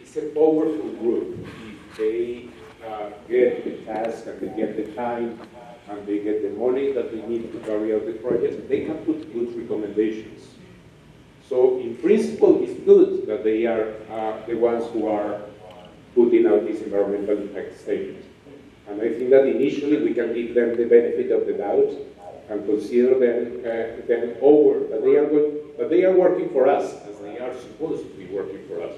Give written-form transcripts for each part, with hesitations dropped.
it's a powerful group. If they get the task and they get the time and they get the money that they need to carry out the project, they can put good recommendations. So in principle, it's good that they are the ones who are putting out this environmental impact statement. And I think that initially we can give them the benefit of the doubt and consider them over, that they are working for us, as they are supposed to be working for us.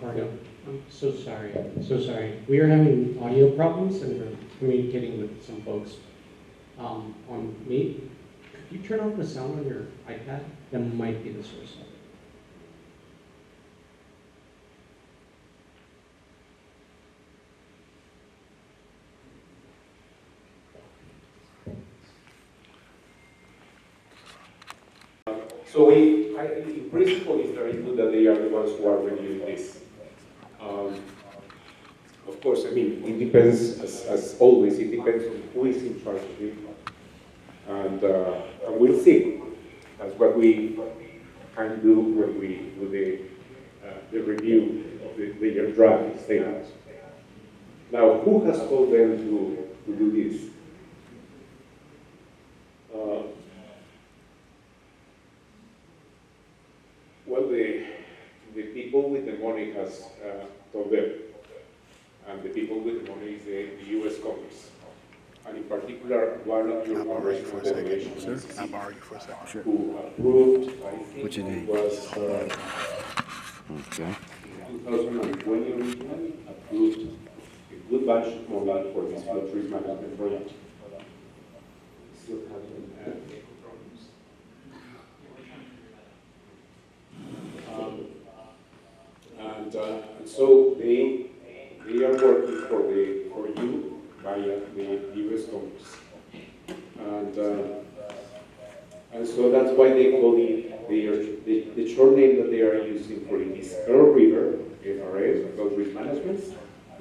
Ricardo, I'm so sorry. So sorry. We are having audio problems and we're communicating with some folks on Meet. Could you turn off the sound on your iPad? That might be the source of it. So in principle, it's very good that they are the ones who are reviewing this. Of course, I mean, it depends, as always, it depends on who is in charge of it. And we'll see. That's what we can do when we do the review of the draft statement. Now, who has told them to do this? Well, the people with the money has told them, and the people with the money is the U.S. Congress, and in particular, one of your congressional delegations who approved, I think it was Okay. in 2020 originally, approved a good bunch of money for this flood risk management project. Still having echo problems. And so they are working for you via the U.S. Congress, and so that's why they call it the short name that they are using for it is Earl River FRS, Flood Risk Management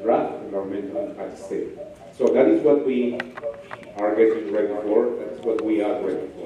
Draft Environmental Impact Statement. So that is what we are getting ready for. That's what we are ready for.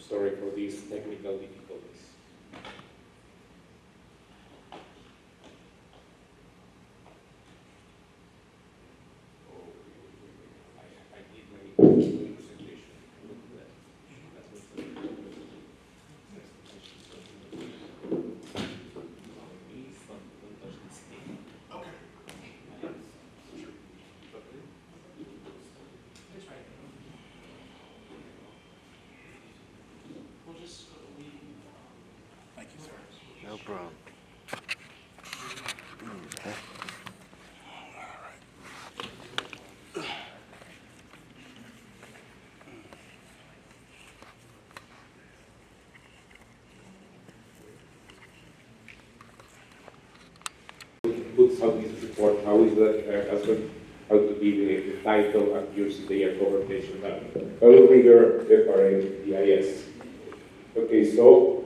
Sorry for these technical difficulties. I did my presentation. No problem. Okay. Puts out this report, how is that, how to be the title appears in the interpretation that Perl Rigger FRA DIS. Okay, so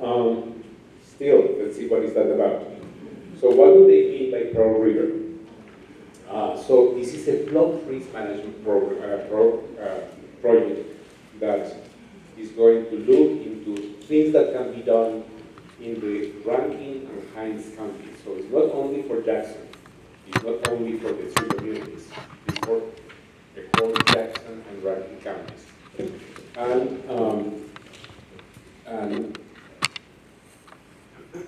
still, let's see what is that about. So what do they mean by Perl Rigger? So this is a flood risk management project that is going to look into things that can be done in the Rankin and Hinds County. So it's not only for Jackson, it's not only for the three communities, it's for the whole Jackson and Rankin counties. And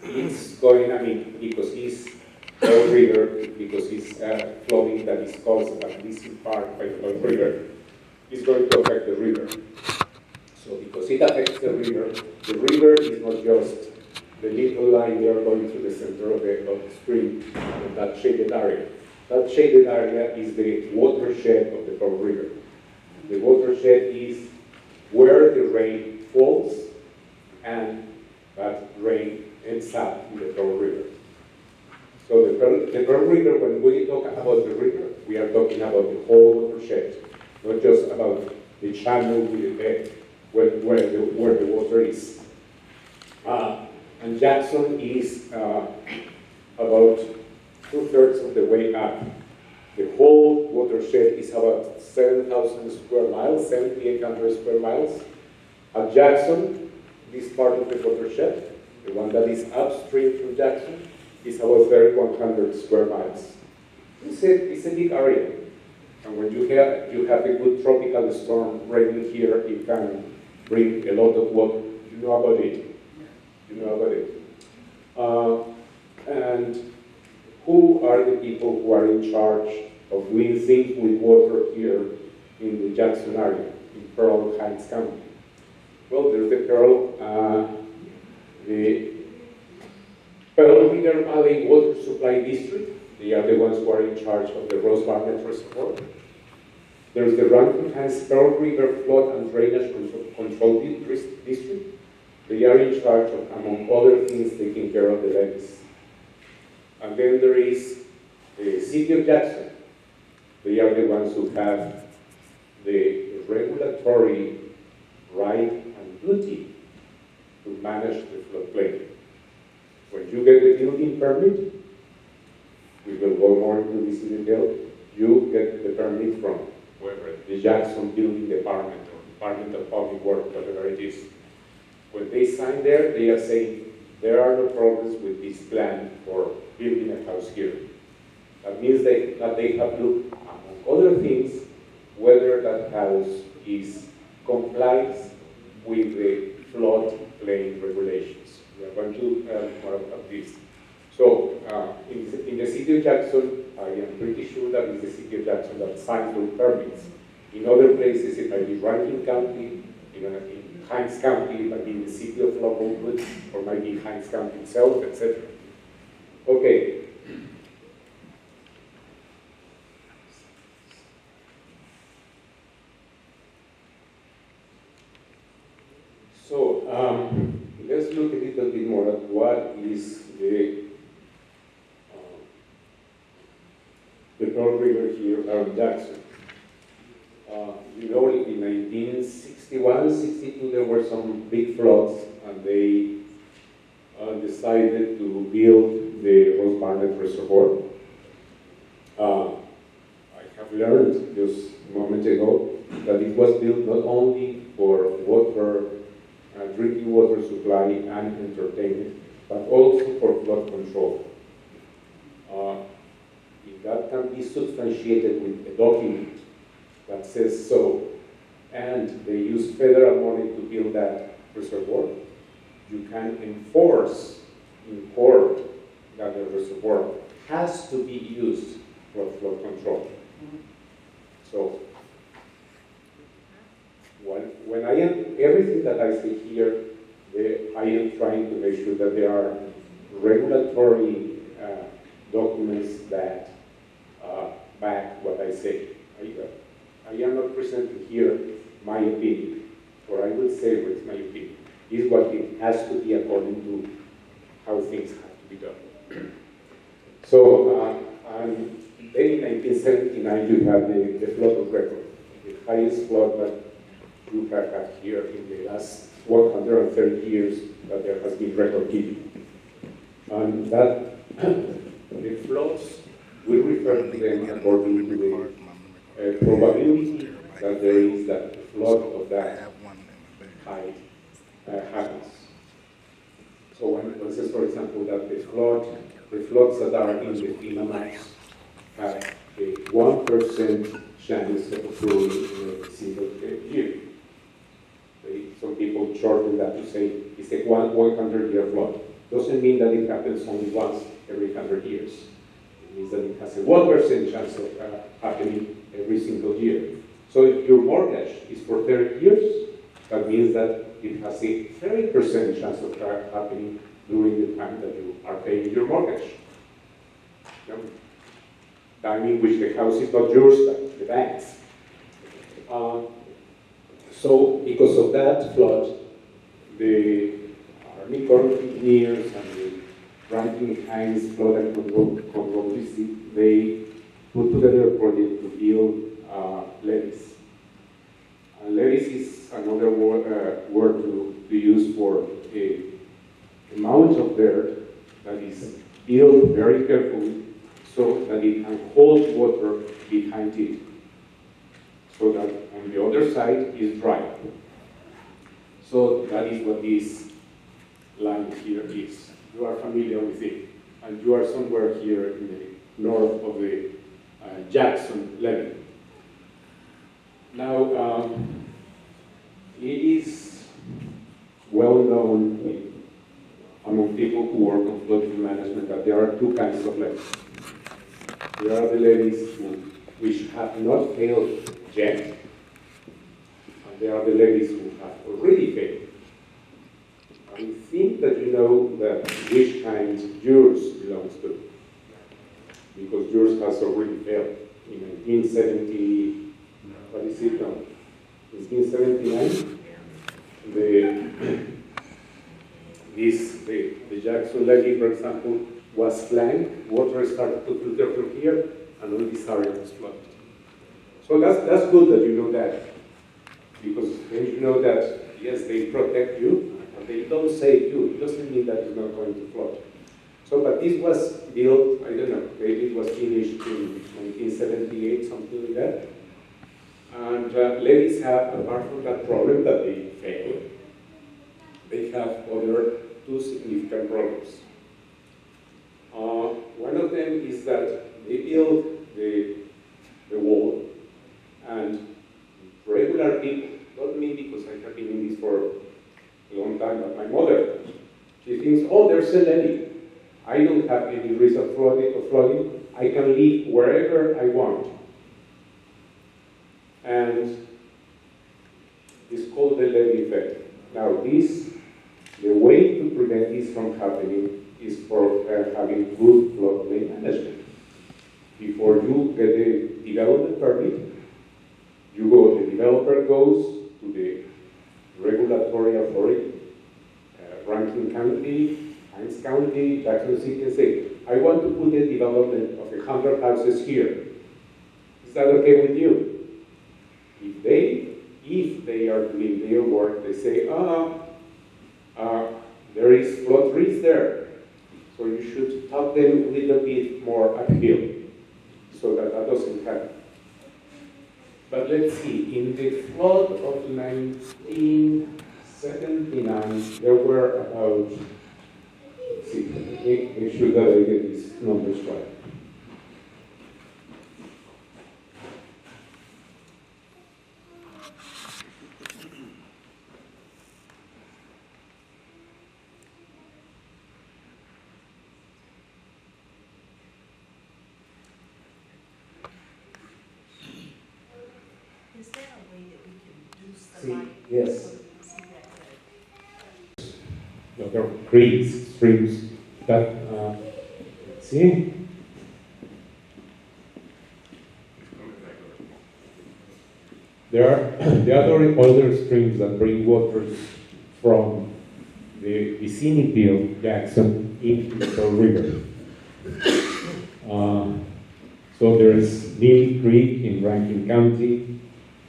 it's going, I mean, because it's Pearl River, because it's flooding that is caused at least in part by Pearl River, it's going to affect the river. So because it affects the river is not just the little line there going through the center of the stream, that shaded area. That shaded area is the watershed of the Pearl River. The watershed is where the rain falls and that rain ends up in the Pearl River. So the Pearl River, when we talk about the river, we are talking about the whole watershed, not just about the channel with the where the water is. And Jackson is about 2/3 of the way up. The whole watershed is about 7,000 square miles, 7,800 square miles. At Jackson, this part of the watershed, the one that is upstream from Jackson, is about 3,100 square miles. It's a big area. And when you have a good tropical storm raining here, it can bring a lot of water. You know about it. You know about it. And who are the people who are in charge of doing things with water here in the Jackson area, in Pearl Hinds County? Well, there's the Pearl River Valley Water Supply District. They are the ones who are in charge of the Rose Barnett Reservoir. There's the Rankin Hinds Pearl River Flood and Drainage Control District. They are in charge of, among other things, taking care of the levees. And then there is the City of Jackson. They are the ones who have the regulatory right and duty to manage the floodplain. When you get the building permit, we will go more into this in detail, you get the permit from whoever, the Jackson Building Department or Department of Public Works, whatever it is. When they sign there, they are saying there are no problems with this plan for building a house here. That means that they have looked, among other things, whether that house complies with the floodplain regulations. We are going to more about this. So in the City of Jackson, I am pretty sure that it's the City of Jackson that signs those permits. In other places, it might be Rankin County, in Hinds County, it might be in the City of Lockwood, or might be Hinds County itself, etc. Okay. So let's look a little bit more at what is the Pearl River here around Jackson. You know, in 1961, 62, there were some big floods, and they decided to build the Rose Barnett Reservoir. I have learned just a moment ago that it was built not only for water drinking water supply and entertainment, but also for flood control. If that can be substantiated with a document that says so, and they use federal money to build that reservoir, you can enforce in court that the reservoir has to be used for flood control. So, when I am, everything that I say here, I am trying to make sure that there are regulatory documents that back what I say. I am not presenting here my opinion, or I will say it's my opinion. This is what it has to be according to how things have to be done. So, then in 1979, you have the flood of record, the highest flood that you have had here in the last 130 years that there has been record keeping. And that, the floods, we refer to them according to the probability that there is that the flood of that height happens. So when it says, for example, that the floods that are in the FEMA maps have a 1% chance of occurring in a single year. Some people shorten that to say it's a 100-year flood. Doesn't mean that it happens only once every 100 years. It means that it has a 1% chance of happening every single year. So if your mortgage is for 30 years, that means that it has a 30% chance of happening during the time that you are paying your mortgage. Time in which the house is not yours, but the bank's. So because of that flood, the Army Corps of Engineers and the Ranking Hines Flood and Control District, they put together a project to build levees. Levees is another word to use for a amount of dirt that is built very carefully so that it can hold water behind it, so that on the other side is dry. So that is what this line here is. You are familiar with it, and you are somewhere here in the north of the Jackson levee. Now, it is well known among people who work on flood management that there are two kinds of levees. There are the levees which have not failed yet, and there are the levees who have already failed. I think that you know that which kind yours belongs to, because yours has already failed in 1970. What is it now? 1979. The Jackson levee, for example, was flanked. Water started to filter through here, and all this area was flooded. So that's good that you know that, because then you know that yes, they protect you, and they don't save you. It doesn't mean that it's not going to flood. So, but this was built, I don't know, maybe it was finished in 1978, something like that. And levees have, apart from that problem that they fail, they have other two significant problems. One of them is that they build the wall, and regular people, not me because I have been in this for a long time, but my mother, she thinks, oh, there's a levee. I don't have any risk of flooding. I can live wherever I want. And it's called the levee effect. Now the way to prevent this from happening is for having good floodplain management. Before you get the development permit, the developer goes to the regulatory authority, Rankin County, Hines County, Jackson City, and say, I want to put a development of 100 houses here. Is that okay with you? If they are doing their work, they say, there is flood risk there, so you should help them a little bit more uphill, so that doesn't happen. But let's see, in the flood of 1979, 79, there were about, let's see, make sure that I get these numbers right. Is there a way that we can reduce the See, light? yes. So we can see that better? There are creeks, streams that, see? There are the other streams that bring water from the vicinity of Jackson into the Pearl River. So there is Neely Creek in Rankin County,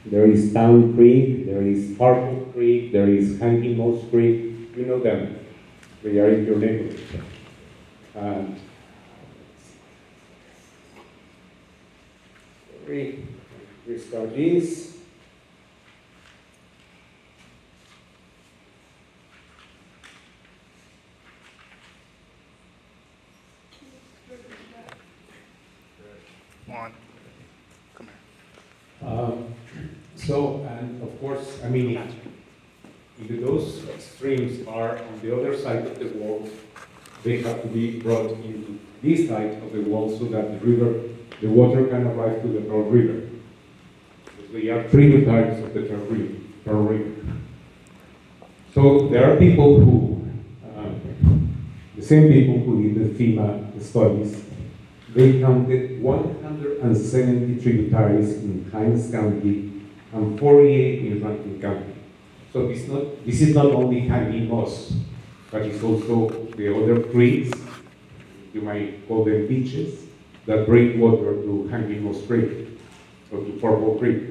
there is Town Creek, there is Purple Creek, there is Hanging Moss Creek. You know them. They are in your neighborhood. And restart this. On. Come here. And of course, I mean, if those streams are on the other side of the wall, they have to be brought into this side of the wall so that the water can arrive to the Pearl River. Because they are tributaries of the Pearl River. So there are people who, the same people who did the FEMA studies, they counted 170 tributaries in Hinds County and 48 in Rankin County. So this is not only Hanging Moss, but it's also the other creeks, you might call them beaches, that bring water to Hanging Moss Creek or to Purple Creek.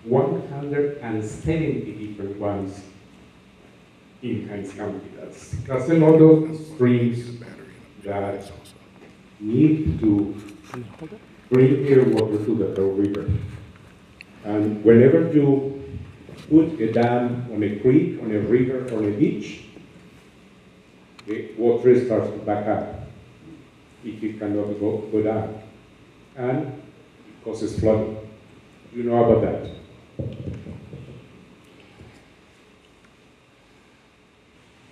170 different ones in Hinds County. That's a lot of streams that need to bring their water to the Pearl River. And whenever you put a dam on a creek, on a river, on a beach, the water starts to back up if it cannot go down. And it causes flooding. You know about that.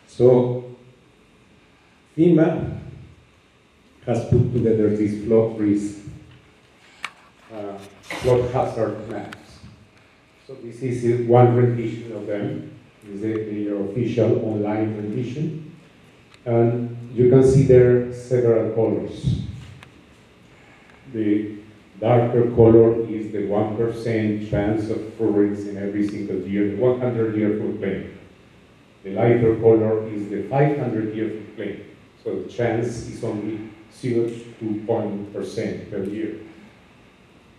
So, FEMA has put together these flood risk, flood hazard maps. So this is one rendition of them. This is their official online rendition. And you can see there several colors. The darker color is the 1% chance of occurrence in every single year, the 100-year floodplain. The lighter color is the 500-year floodplain. So the chance is only 0.2% per year.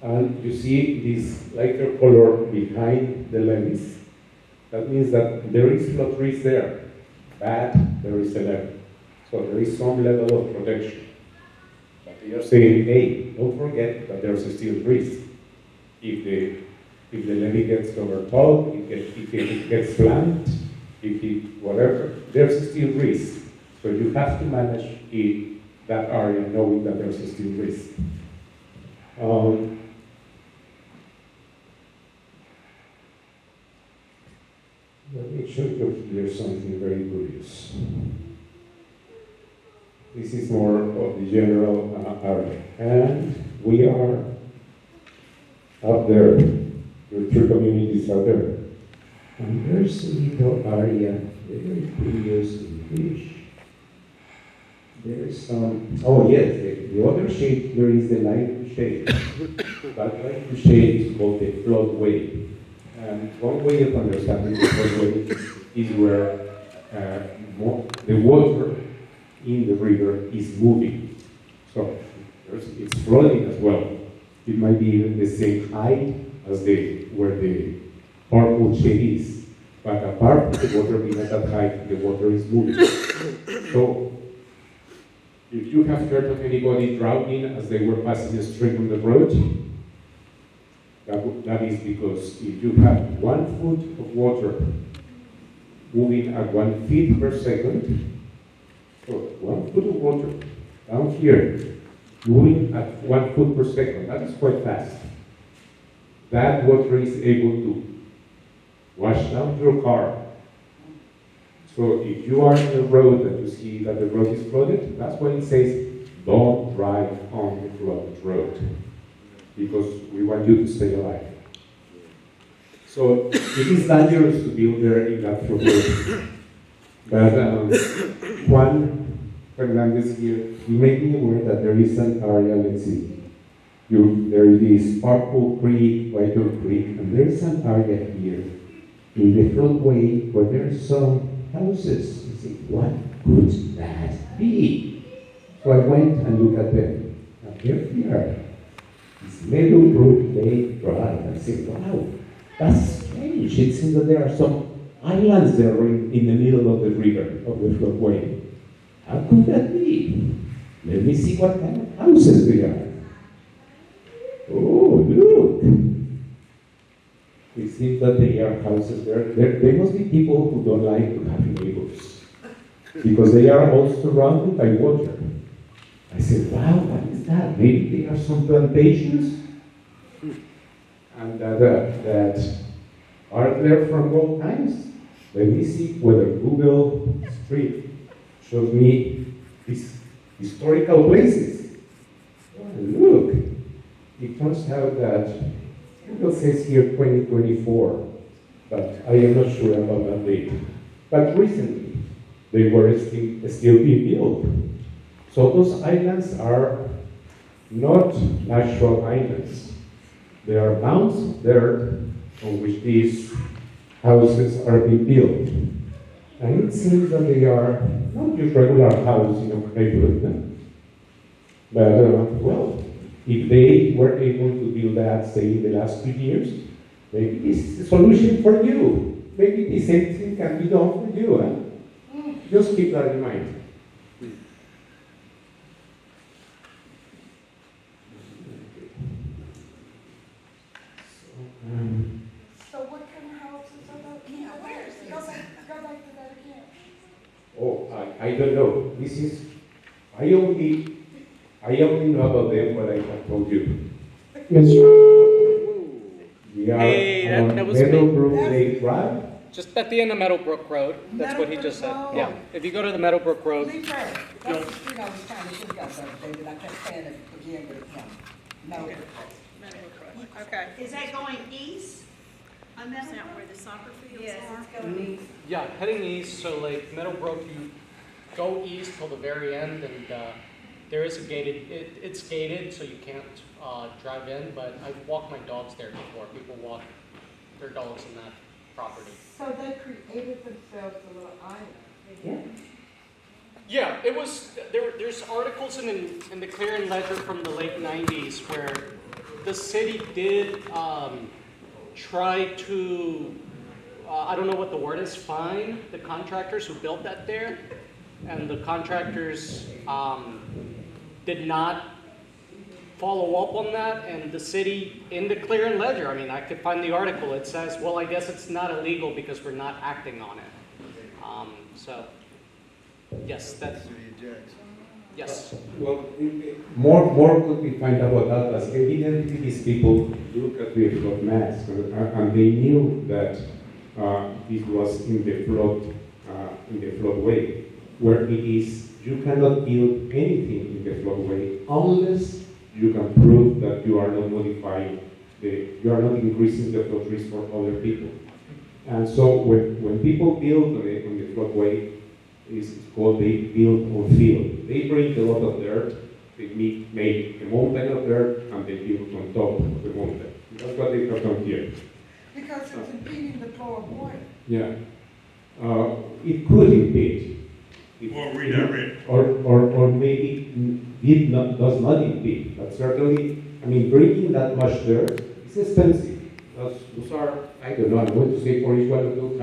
And you see this lighter color behind the levees. That means that there is flood risk there, but there is a level. So there is some level of protection. But they are saying, hey, don't forget that there's still risk. If the levee gets overtowed, if it gets flanked, whatever, there's still risk. So you have to manage that area knowing that there's still risk. Let me show you here something very curious. This is more of the general area. And we are up there. Your three communities are there. And there's a little area, very curious in fish. There's some, oh yes, the other shade here is the light shade. That light shade is called the floodway. And one way of understanding the floodway is where the water in the river is moving. So it's flooding as well. It might be even the same height as where the purple shade is. But apart from the water being at that height, the water is moving. So if you have heard of anybody drowning as they were passing a stream on the road, that is because if you have 1 foot of water moving at 1 feet per second. So 1 foot of water down here, moving at 1 foot per second. That is quite fast. That water is able to wash down your car. So if you are on the road and you see that the road is flooded, that's why it says, don't drive on the flooded road, because we want you to stay alive. So it is dangerous to build there in that floodway. But Juan Fernandez here, he made me aware that there is an area, let's see, there is Purple Creek, White Oak Creek, and there is an area here in the floodway where there are some houses. You see, what could that be? So I went and looked at them. And here we are. It's Meadowbrook Lake Drive. I said, wow, that's strange. It seems that there are some islands there in the middle of the river, of the floodway. How could that be? Let me see what kind of houses they are. Oh, look. It seems that they are houses there. There must be people who don't like to have neighbors, because they are all surrounded by water. I said, wow, what is that? Maybe there are some plantations? And that are there from all times. Let me see whether Google Street shows me these historical places. Oh, look, it turns out that Google says here 2024, but I am not sure about that date. But recently, they were still being built. So those islands are not natural islands. They are mounds of dirt on which these houses are being built. And it seems that they are not just regular houses in our neighborhood. But, well, if they were able to build that, say, in the last 2 years, maybe this is a solution for you. Maybe the same thing can be done for you. Huh? Just keep that in mind. So what kind of houses are those? Yeah, where's this? Go back to that again. Oh, I don't know. I only know about them what I have told you. Yes, We are Hey, on that was me. Meadowbrook Lake Drive. Just at the end of Meadowbrook Road. That's what he just said. Meadowbrook Yeah. Road. If you go to the Meadowbrook Road, Lee Road, that's the street I was trying to figure out the other day, but I kept saying it again with him. No. Okay. Is that going east? On that where the soccer fields Yes, are? it's going east. yeah, heading east, so like Meadowbrook, you go east till the very end, and there is a gated, it's gated, so you can't drive in, but I've walked my dogs there before. People walk their dogs in that property. So they created themselves a little island. Yeah, it was, there's articles in the Clear and Ledger from the late 90s where the city did try to, I don't know what the word is, fine the contractors who built that there. And the contractors did not follow up on that, and the city, in the Clear and Ledger, I mean, I could find the article, it says, well, I guess it's not illegal because we're not acting on it. So, yes, that's, yes. Well, more could be found about that, as evidently these people look at the flood maps and they knew that this was in the floodway, where it is you cannot build anything in the floodway unless you can prove that you are not modifying you are not increasing the flood risk for other people. And so when people build on the floodway, it's called they build on field. They bring a lot of dirt, they make a mountain of dirt, and they build on top of the mountain. That's what they have done here. Because it's impeding the flow of water. Yeah. It could impede. Or redirect. Or maybe does not impede. But certainly, I mean, bringing that much dirt is expensive. Those are, I don't know, I'm going to say for each one of those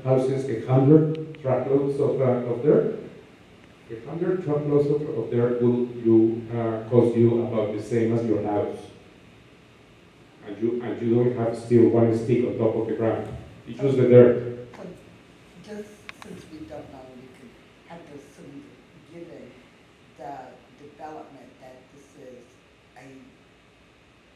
houses, 100 truckloads of dirt. 100 truckloads of dirt will cost you about the same as your house. And you don't have still one stick on top of the ground. It's just the dirt. So just don't know, you could have to assume, given the development, that this is a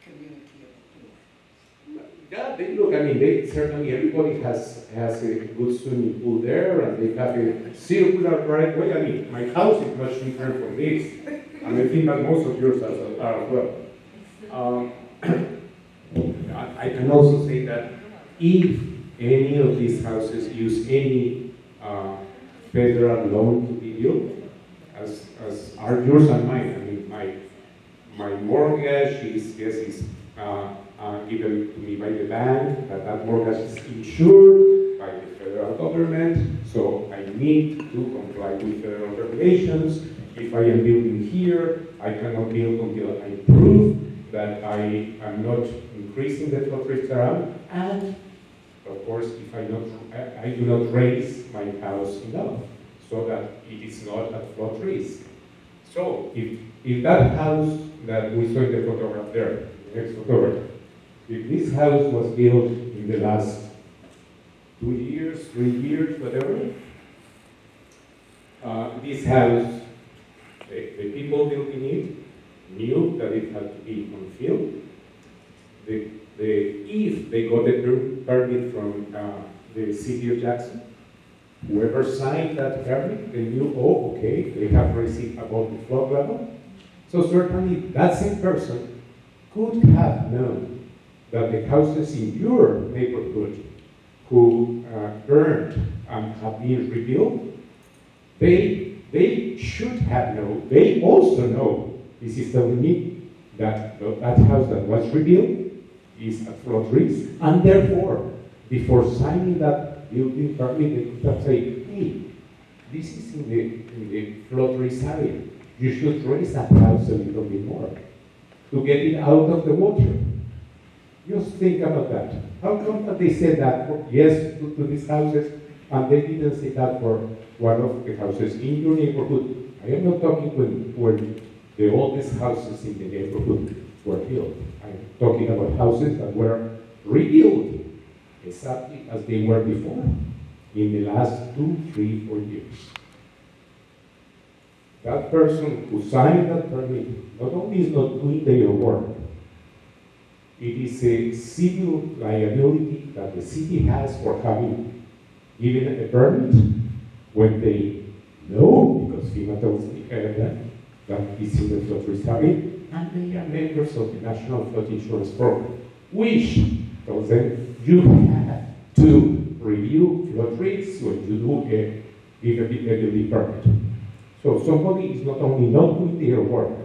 community of affluence. Yeah, look, I mean, certainly everybody has a good swimming pool there, and they have a circular driveway. I mean, my house is much different from this, and I think that most of yours are as well. I can also say that if any of these houses use any federal loan to be built, as are yours and mine, I mean, my mortgage is given to me by the bank, that mortgage is insured by the federal government, so I need to comply with federal regulations. If I am building here, I cannot build until I prove that I am not increasing the flood risk around, and of course, if I do not raise my house enough so that it is not at flood risk. So if that house that we saw in the photograph there, the next photograph, if this house was built in the last 2 years, 3 years, whatever, this house, the people building it knew that it had to be on field. If they got a permit from the city of Jackson, whoever signed that permit, they knew, oh, okay, they have received above the flood level. So certainly that same person could have known that the houses in your neighborhood who burned and have been rebuilt, they should have known, they also know, this is telling me, that that house that was rebuilt is at flood risk, and therefore, before signing that building permit, they could have said, hey, this is in the flood risk area. You should raise that house a little bit more to get it out of the water. Just think about that. How come that they said that yes to these houses, and they didn't say that for one of the houses in your neighborhood? I am not talking when the oldest houses in the neighborhood were built. I'm talking about houses that were rebuilt exactly as they were before in the last 2, 3, 4 years. That person who signed that permit not only is not doing their work, it is a civil liability that the city has for having given a permit when they know, because FEMA tells me that it's in the flood risk area, and they are members of the National Flood Insurance Program, which tells them you have to review flood risks when you do give a building permit. So somebody is not only not doing their work,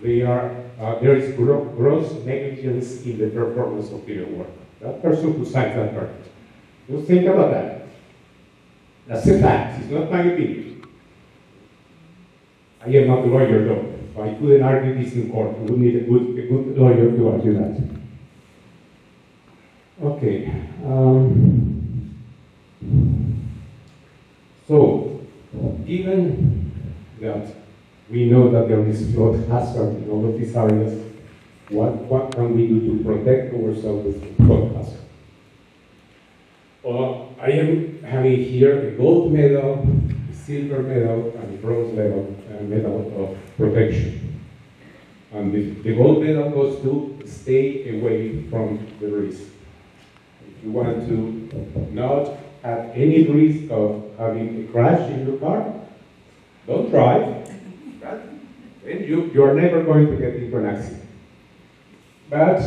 there is gross negligence in the performance of their work. That person who signs that permit. Just think about that. That's a fact. It's not my opinion. I am not a lawyer, though. So I couldn't argue this in court. We would need a good lawyer to argue that. Okay. So, given that we know that there is flood hazard in all of these areas, what can we do to protect ourselves from flood hazard? Well, I am having here the gold medal, the silver medal, and the bronze medal of protection. And the gold medal goes to stay away from the risk. If you want to not have any risk of having a crash in your car, don't drive. Then you are never going to get into an accident. But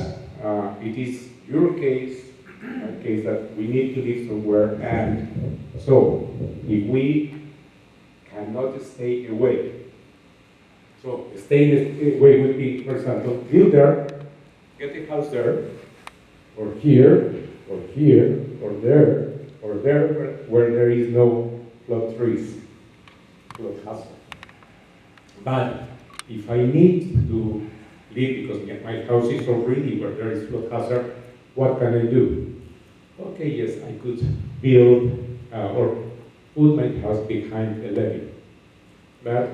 it is your case, a case that we need to live somewhere, and so if we cannot stay away, so staying away would be, for example, build there, get a house there, or here, or here, or there, where there is no flood risk, flood hazard. But if I need to live because my house is already where there is flood hazard, what can I do? Okay, yes, I could build or put my house behind a levee. But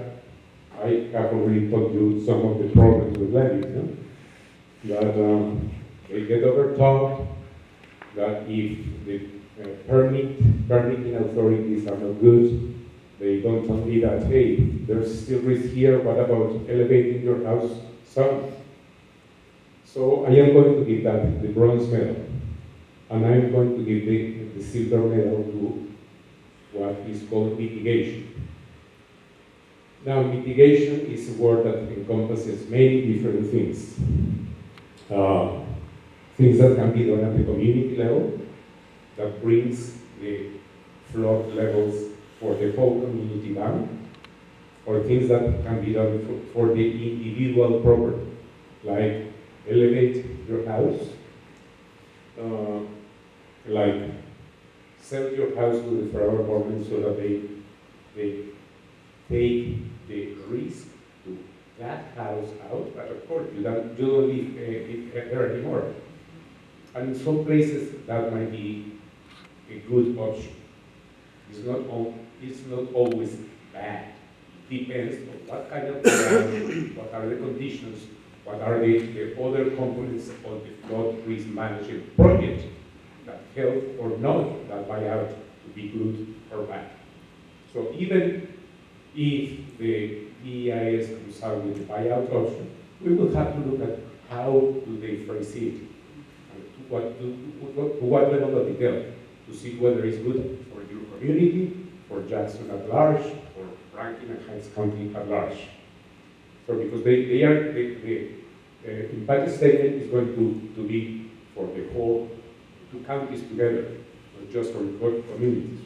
I have already told you some of the problems with levees. No? That they get overtopped, that if permitting authorities are not good. They don't tell me that, hey, there's still risk here, what about elevating your house some? So I am going to give that the bronze medal, and I am going to give the silver medal to what is called mitigation. Now, mitigation is a word that encompasses many different things. Things that can be done at the community level, that brings the flood levels for the whole community down, or things that can be done for the individual property, like elevate your house, like sell your house to the federal government so that they take the risk to that house out, but of course you don't live there anymore. And in some places that might be a good option. It's not always bad. It depends on what kind of ground, what are the conditions, what are the other components of the flood risk management project that help or not that buyout to be good or bad. So even if the EIS comes out with the buyout option, we will have to look at how do they phrase it, and to what level of detail, to see whether it's good for your community, for Jackson at large, or Franklin and Heights County at large. So because the impact statement is going to be for the whole two counties together, not just for communities.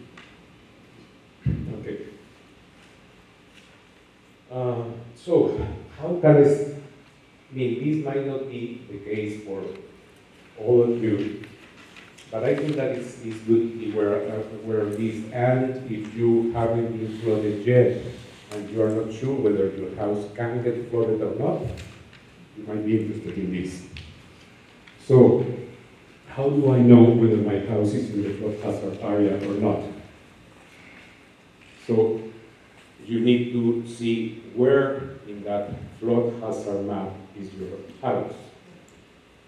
Okay. So how can this, I mean, this might not be the case for all of you, but I think that it's good if we're this, and if you haven't been flooded yet, and you are not sure whether your house can get flooded or not, you might be interested in this. So, how do I know whether my house is in the flood hazard area or not? So, you need to see where in that flood hazard map is your house.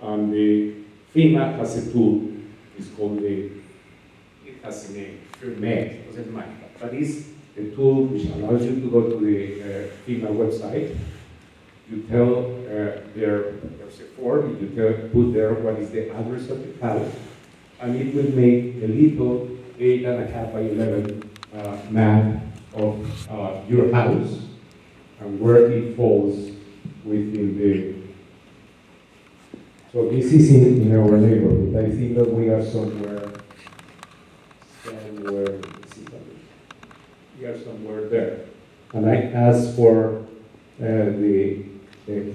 And the FEMA has a tool, it's called it has a name, FEMA, doesn't matter. But it's a tool which allows you to go to the FEMA website. You tell there's a form, you put there what is the address of the house, and it will make a little 8.5 by 11 map of your house and where it falls within the. So this is in our neighborhood. I think that we are somewhere we are somewhere there. And I asked for the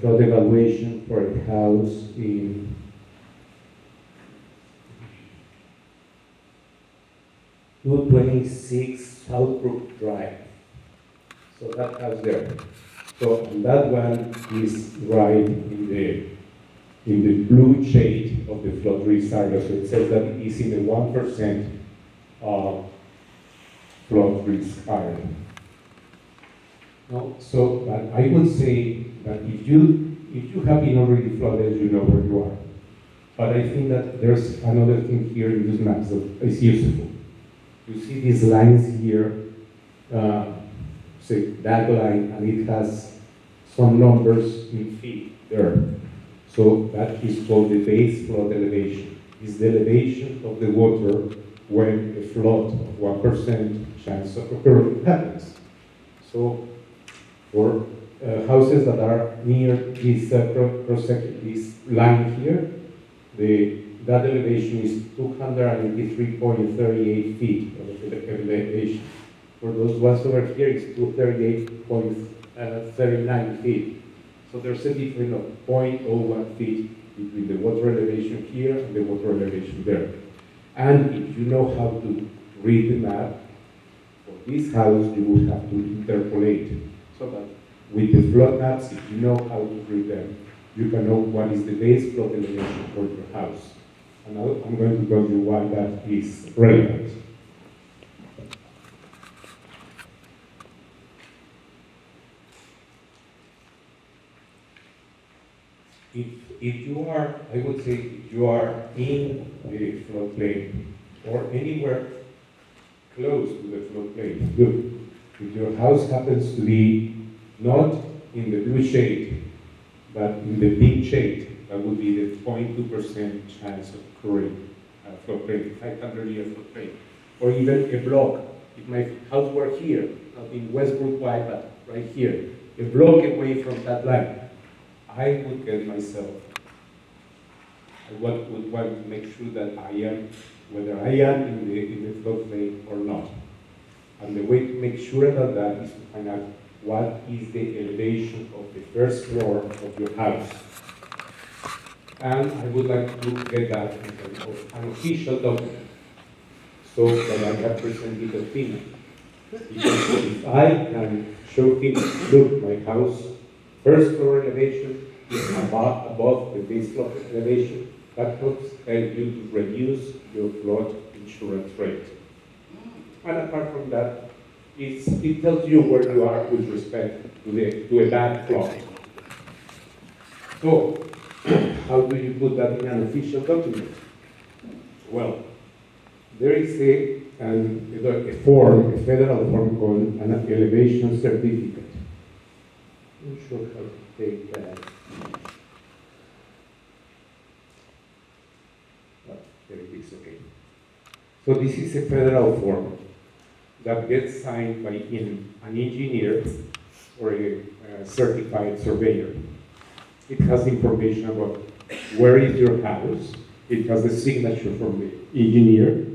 flood evaluation for a house in 226 Southbrook Drive. So that house there. So and that one is right in the blue shade of the flood risk area. So it says that it is in the 1% flood risk area. No, so but I would say that if you have been already flooded, you know where you are. But I think that there's another thing here in this map that is useful. You see these lines here, say that line, and it has some numbers in feet there. So that is called the base flood elevation. It's the elevation of the water when a flood of 1% chance of occurring happens. So for houses that are near this this line here, that elevation is 283.38 feet of elevation. For those ones over here, it's 238.39 feet. So there's a difference of 0.01 feet between the water elevation here and the water elevation there. And if you know how to read the map, for this house, you would have to interpolate. So that with the flood maps, if you know how to read them, you can know what is the base flood elevation for your house. And now I'm going to tell you why that is relevant. If you are, I would say, if you are in the floodplain, or anywhere close to the floodplain. Look, if your house happens to be not in the blue shade, but in the pink shade, that would be the 0.2% chance of occurring floodplain, 500-year floodplain. Or even a block. If my house were here, not in Westbrook White, but right here, a block away from that line, I would get myself. I would want to make sure that I am, whether I am in the floodplain or not. And the way to make sure about that is to find out what is the elevation of the first floor of your house. And I would like to get that in an official document so that I can present it to FEMA. Because if I can show him, look, my house, first floor elevation is above the base floor elevation, that helps you to reduce your flood insurance rate. And apart from that, it tells you where you are with respect to a bad flood. So, how do you put that in an official document? Well, there is a form, a federal form called an elevation certificate. I'm not sure how to take that. Oh, there it is, okay. So this is a federal form that gets signed by an engineer or a certified surveyor. It has information about where is your house. It has the signature from the engineer.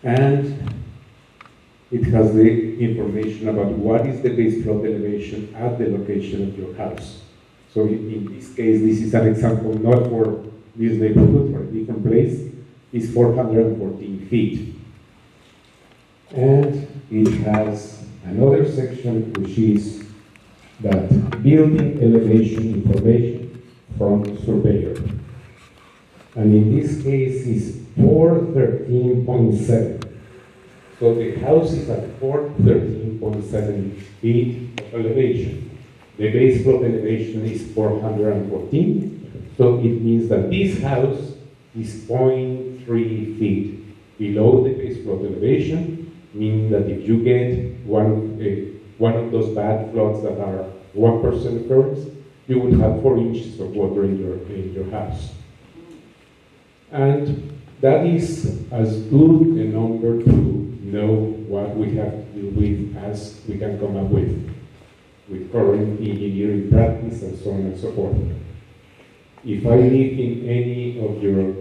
And it has the information about what is the base flood elevation at the location of your house. So in this case, this is an example not for this neighborhood, for a different place, is 414 feet. And it has another section which is that building elevation information from surveyor. And in this case is 413.7. So the house is at 413.7 feet of elevation. The base flood elevation is 414. So it means that this house is 0.3 feet below the base flood elevation, meaning that if you get one of those bad floods that are 1% occurrence, you would have 4 inches of water in your house. And that is as good a number to know what we have to deal with as we can come up with current engineering practice and so on and so forth. If I live in any of your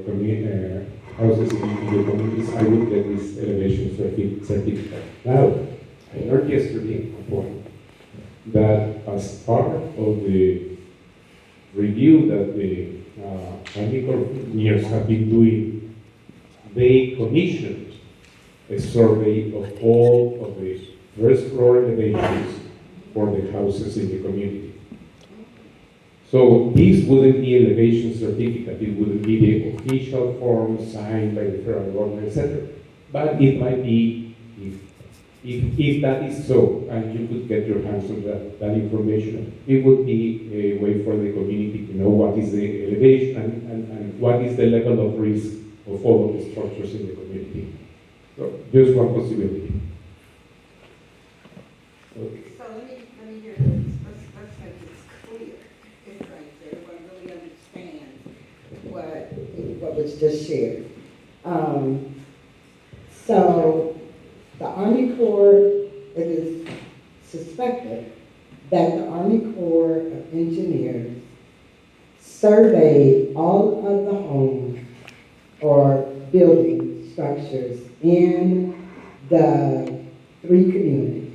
houses in your communities, I would get this elevation certificate. Now, I heard yesterday that as part of the review that the Army Corps of Engineers have been doing, they commissioned a survey of all of the first floor elevations for the houses in the community. So this wouldn't be elevation certificate, it wouldn't be the official form signed by the federal government, etc. But it might be, if that is so, and you could get your hands on that information, it would be a way for the community to know what is the elevation and what is the level of risk of all of the structures in the community. So just one possibility. Okay. So let me hear this. Let's make this clear. It's right there. Everyone really understands what was just shared. So the Army Corps, it is suspected that the Army Corps of Engineers surveyed all of the homes or building structures in the 3 communities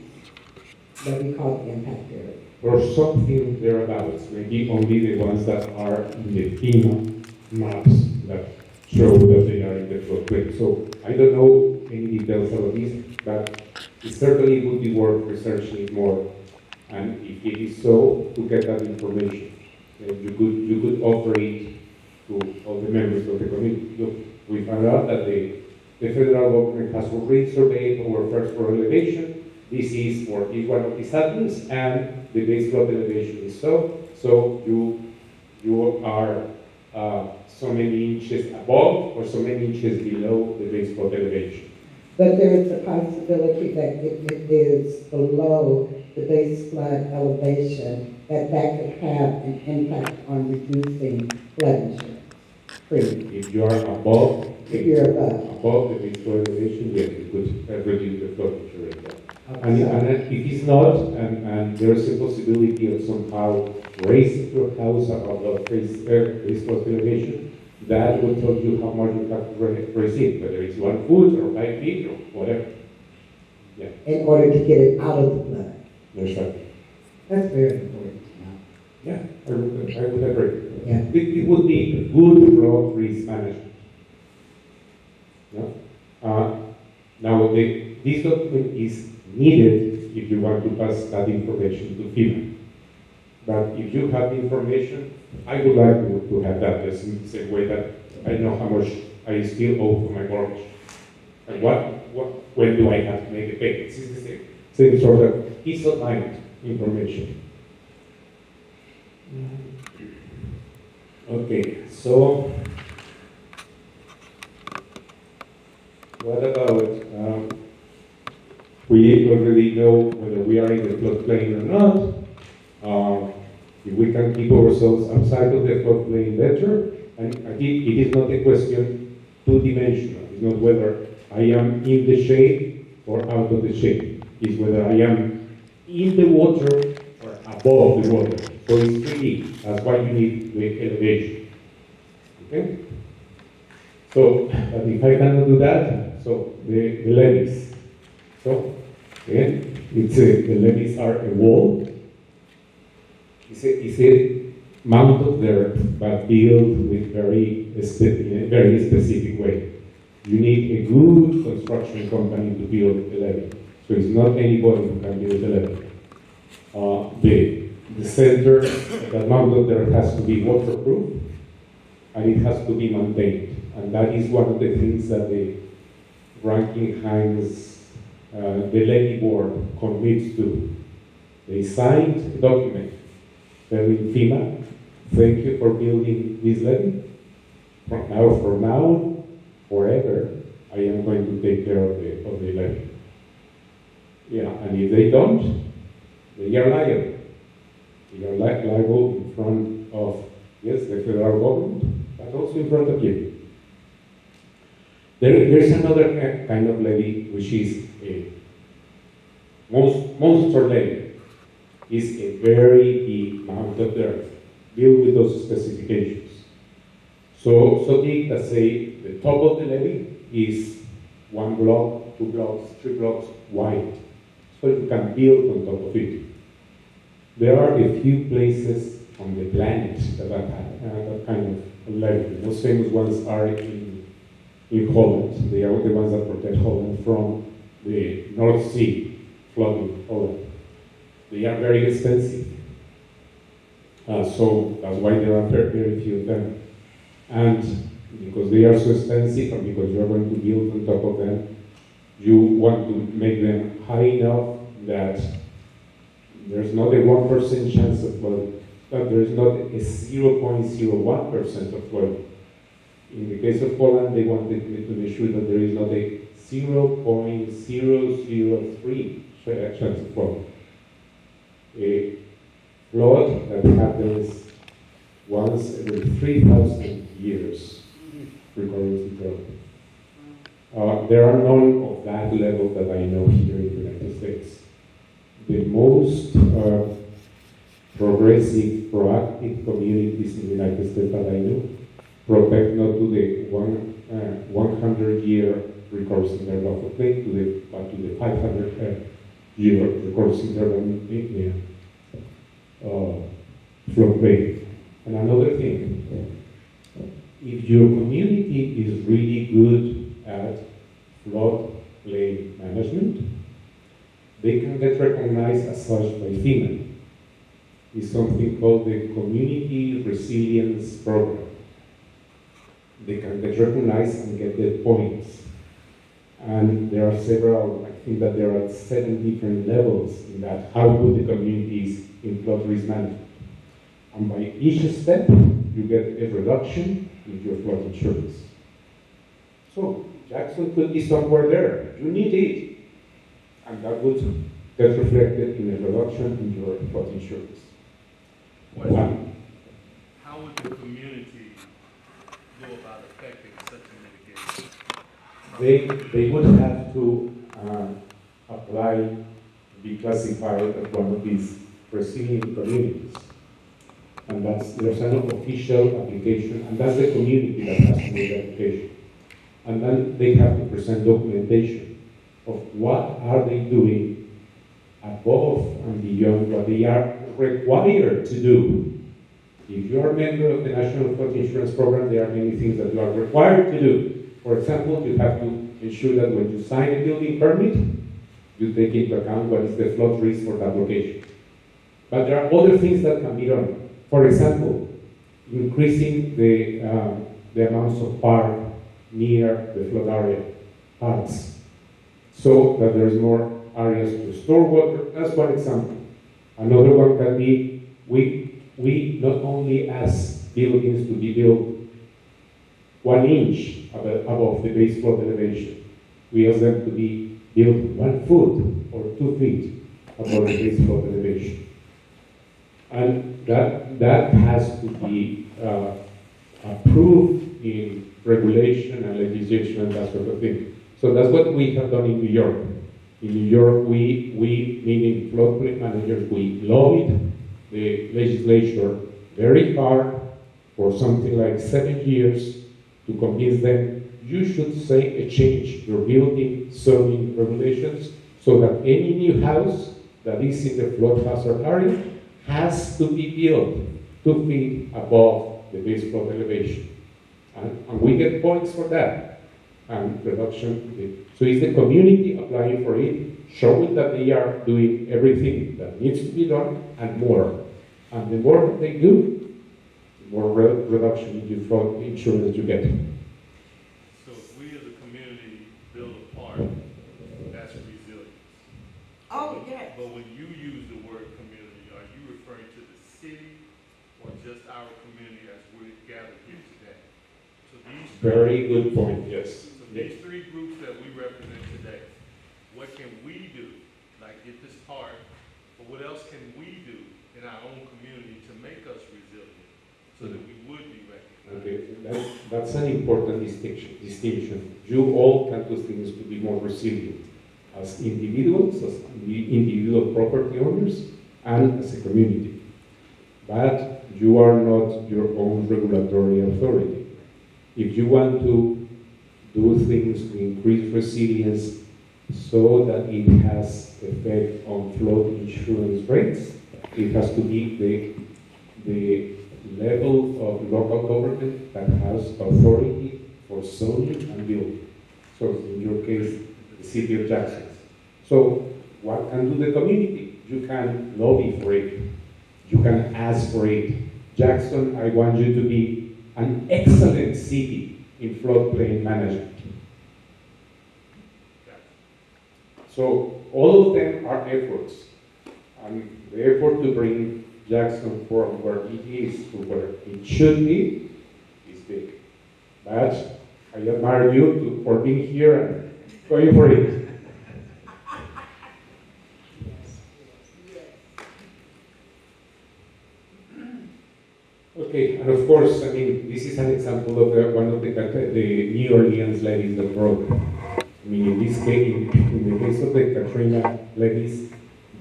that we call the impact area. Or something thereabouts, maybe only the ones that are in the FEMA maps that show that they are in the floodplain. So I don't know any details about this, but it certainly would be worth researching it more. And if it is so, to get that information, you could offer it to all the members of the community. Look, we found out that the federal government has already surveyed our first floor elevation. This is for each one of these happens, and the base flood elevation is so. So you are so many inches above or so many inches below the base flood elevation. But there is a possibility that if it is below the base flood elevation, that could have an impact on reducing flood insurance premium. If you are above, If you're above. above the base flood elevation, yes, it could reduce the flood insurance. Okay. And if it's not, and there's a possibility of somehow raising your house above the base flood elevation, that will tell you how much you have to raise it, whether it's 1 foot or 5 feet or whatever. Yeah, In order to get it out of the flood. that's right. That's very important to know. Yeah, I would agree. Yeah. It would be good flood risk management. Yeah? Now, this document is needed if you want to pass that information to FEMA. But if you have information, I would like to have that in the same way that I know how much I still owe for my mortgage. And when do I have to make the payments? It's the same sort of peace of mind information. Okay, so what about, we already know whether we are in the floodplain or not. If we can keep ourselves outside of the floodplain better, and again, it is not a question two-dimensional. It's not whether I am in the shade or out of the shade. It's whether I am in the water or above the water. So it's 3D. That's why you need the elevation. Okay? So, but if I cannot do that, so the levees. So, again, the levees are a wall. It's a mound of dirt, but built with in a very specific way. You need a good construction company to build a levee. So it's not anybody who can build a levee. The center, that mound of dirt has to be waterproof, and it has to be maintained. And that is one of the things that the Rankin Hines, the levee board commits to. They signed a document telling FEMA, thank you for building this levee. From now, forever, I am going to take care of the levee. Yeah, and if they don't, they are liable. They are liable in front of, yes, the federal government, but also in front of you. There's another kind of levee, which is a monster levee. Is a very big mound of dirt, built with those specifications. So big that say the top of the levee is 1 block, 2 blocks, 3 blocks wide. So you can build on top of it. There are a few places on the planet that have that kind of levee. The most famous ones are in Holland. They are the ones that protect Holland from the North Sea flooding Holland. They are very expensive. So that's why there are very few of them. And because they are so expensive and because you are going to build on top of them, you want to make them high enough that there's not a 1% chance of flooding, that there's not a 0.01% of flooding. In the case of Poland, they wanted to make sure that there is not a 0.003 chance of flooding. A flood that happens once every 3,000 years, recurrence flood. There are none of that level that I know here in the United States. The most progressive, proactive communities in the United States that I know protect not to the 100-year recurrence interval of floodplain, but to the 500-year recurrence interval in floodplain. And another thing, if your community is really good at floodplain management, they can get recognized as such by FEMA. It's something called the Community Resilience Program. They can get recognized and get the points. And there are several, I think that there are 7 different levels in that, how good the community is in flood risk management. And by each step, you get a reduction in your flood insurance. So Jackson could be somewhere there. You need it. And that would get reflected in a reduction in your flood insurance. One. How would the community go about affecting such a mitigation? They would have to apply, be classified as one of these resilient communities. And there's an official application, and that's the community that has to make the application. And then they have to present documentation of what are they doing above and beyond what they are required to do. If you are a member of the National Flood Insurance Program, there are many things that you are required to do. For example, you have to ensure that when you sign a building permit, you take into account what is the flood risk for that location. But there are other things that can be done. For example, increasing the amounts of park near the flood area, parks, so that there's more areas to store water. That's one example. Another one can be, we not only ask buildings to be built 1 inch above the base flood elevation, we ask them to be built 1 foot or 2 feet above the base flood elevation. And that has to be approved in regulation and legislation and that sort of thing. So that's what we have done in New York. In New York, we meaning floodplain managers, we lobbied the legislature very hard for something like 7 years to convince them you should say change your building zoning regulations so that any new house that is in the flood hazard area has to be built 2 feet above the base flood elevation. And we get points for that. And reduction. So it's the community applying for it, showing that they are doing everything that needs to be done and more. And the more that they do, the more reduction in your flood insurance you get. So if we as a community build a park, that's resilience. Oh, yes. But when you use the word community, are you referring to the city or just our community as we gathered here today? So these Very good point, yes. So these 3 groups that we represent today, what can we do, like get this park, but what else can we do in our own community to make us resilient so that we would be recognized? Okay, that's an important distinction. You all can do things to be more resilient as individuals, as individual property owners, and as a community. But you are not your own regulatory authority. If you want to do things to increase resilience so that it has effect on flood insurance rates, it has to be the level of local government that has authority for zoning and building. So in your case, the city of Jackson. So what can do the community? You can lobby for it. You can ask for it. Jackson, I want you to be an excellent city in floodplain management. So all of them are efforts. And the effort to bring Jackson from where it is to where it should be is big. But I admire you for being here and going for it. Okay, and of course, I mean, this is an example of one of the New Orleans levees that broke. I mean, in this case, in the case of the Katrina levees,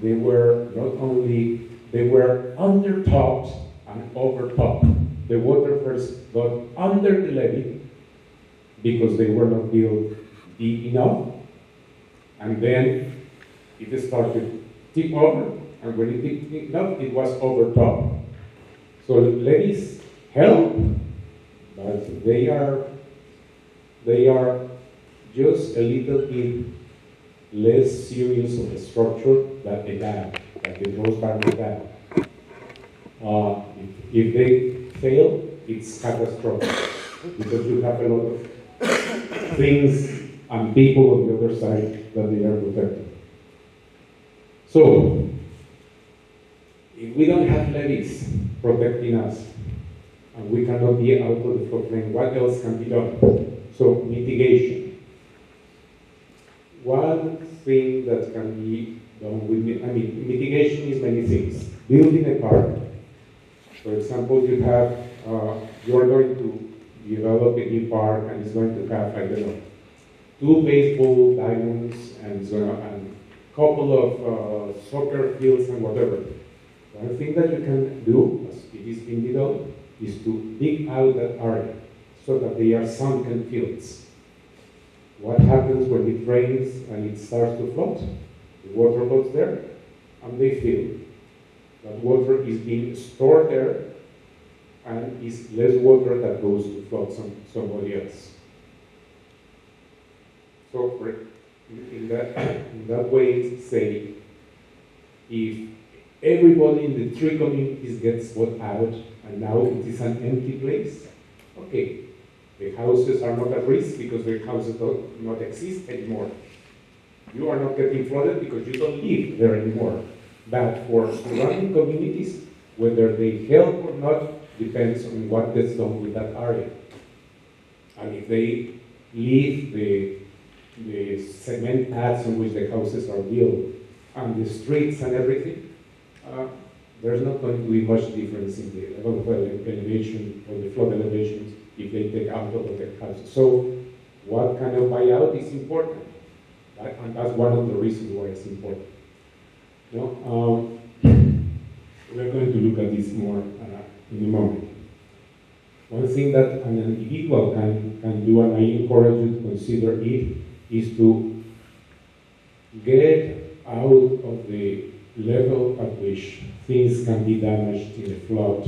they were not only, they were undertopped and overtopped. The water first got under the levee because they were not built deep enough, and then it started to tip over, and when it tipped enough, it was overtopped. So levees help, but they are just a little bit less serious of a structure than a dam, like the Rose Garden Dam. If they fail, it's catastrophic because you have a lot of things and people on the other side that they are protecting. So, if we don't have levees protecting us, and we cannot be out of the floodplain. What else can be done? So mitigation. One thing that can be done with, mitigation is many things. Building a park. For example, you are going to develop a new park and it's going to have, I don't know, 2 baseball diamonds and a couple of soccer fields and whatever. One thing that you can do, as it is being developed, is to dig out that area so that they are sunken fields. What happens when it rains and it starts to flood? The water goes there and they fill. That water is being stored there and is less water that goes to flood somebody else. So in that way, say, if everybody in the 3 communities gets what out and now it is an empty place, okay, the houses are not at risk because the houses do not exist anymore. You are not getting flooded because you don't live there anymore. But for surrounding communities, whether they help or not depends on what gets done with that area. And if they leave the cement pads on which the houses are built and the streets and everything, there's not going to be much difference in the level of elevation or the flood elevations if they take out of the houses. So what kind of buyout is important? And that's one of the reasons why it's important. We're going to look at this more in a moment. One thing that an individual can do, and I encourage you to consider it, is to get out of the level at which things can be damaged in a flood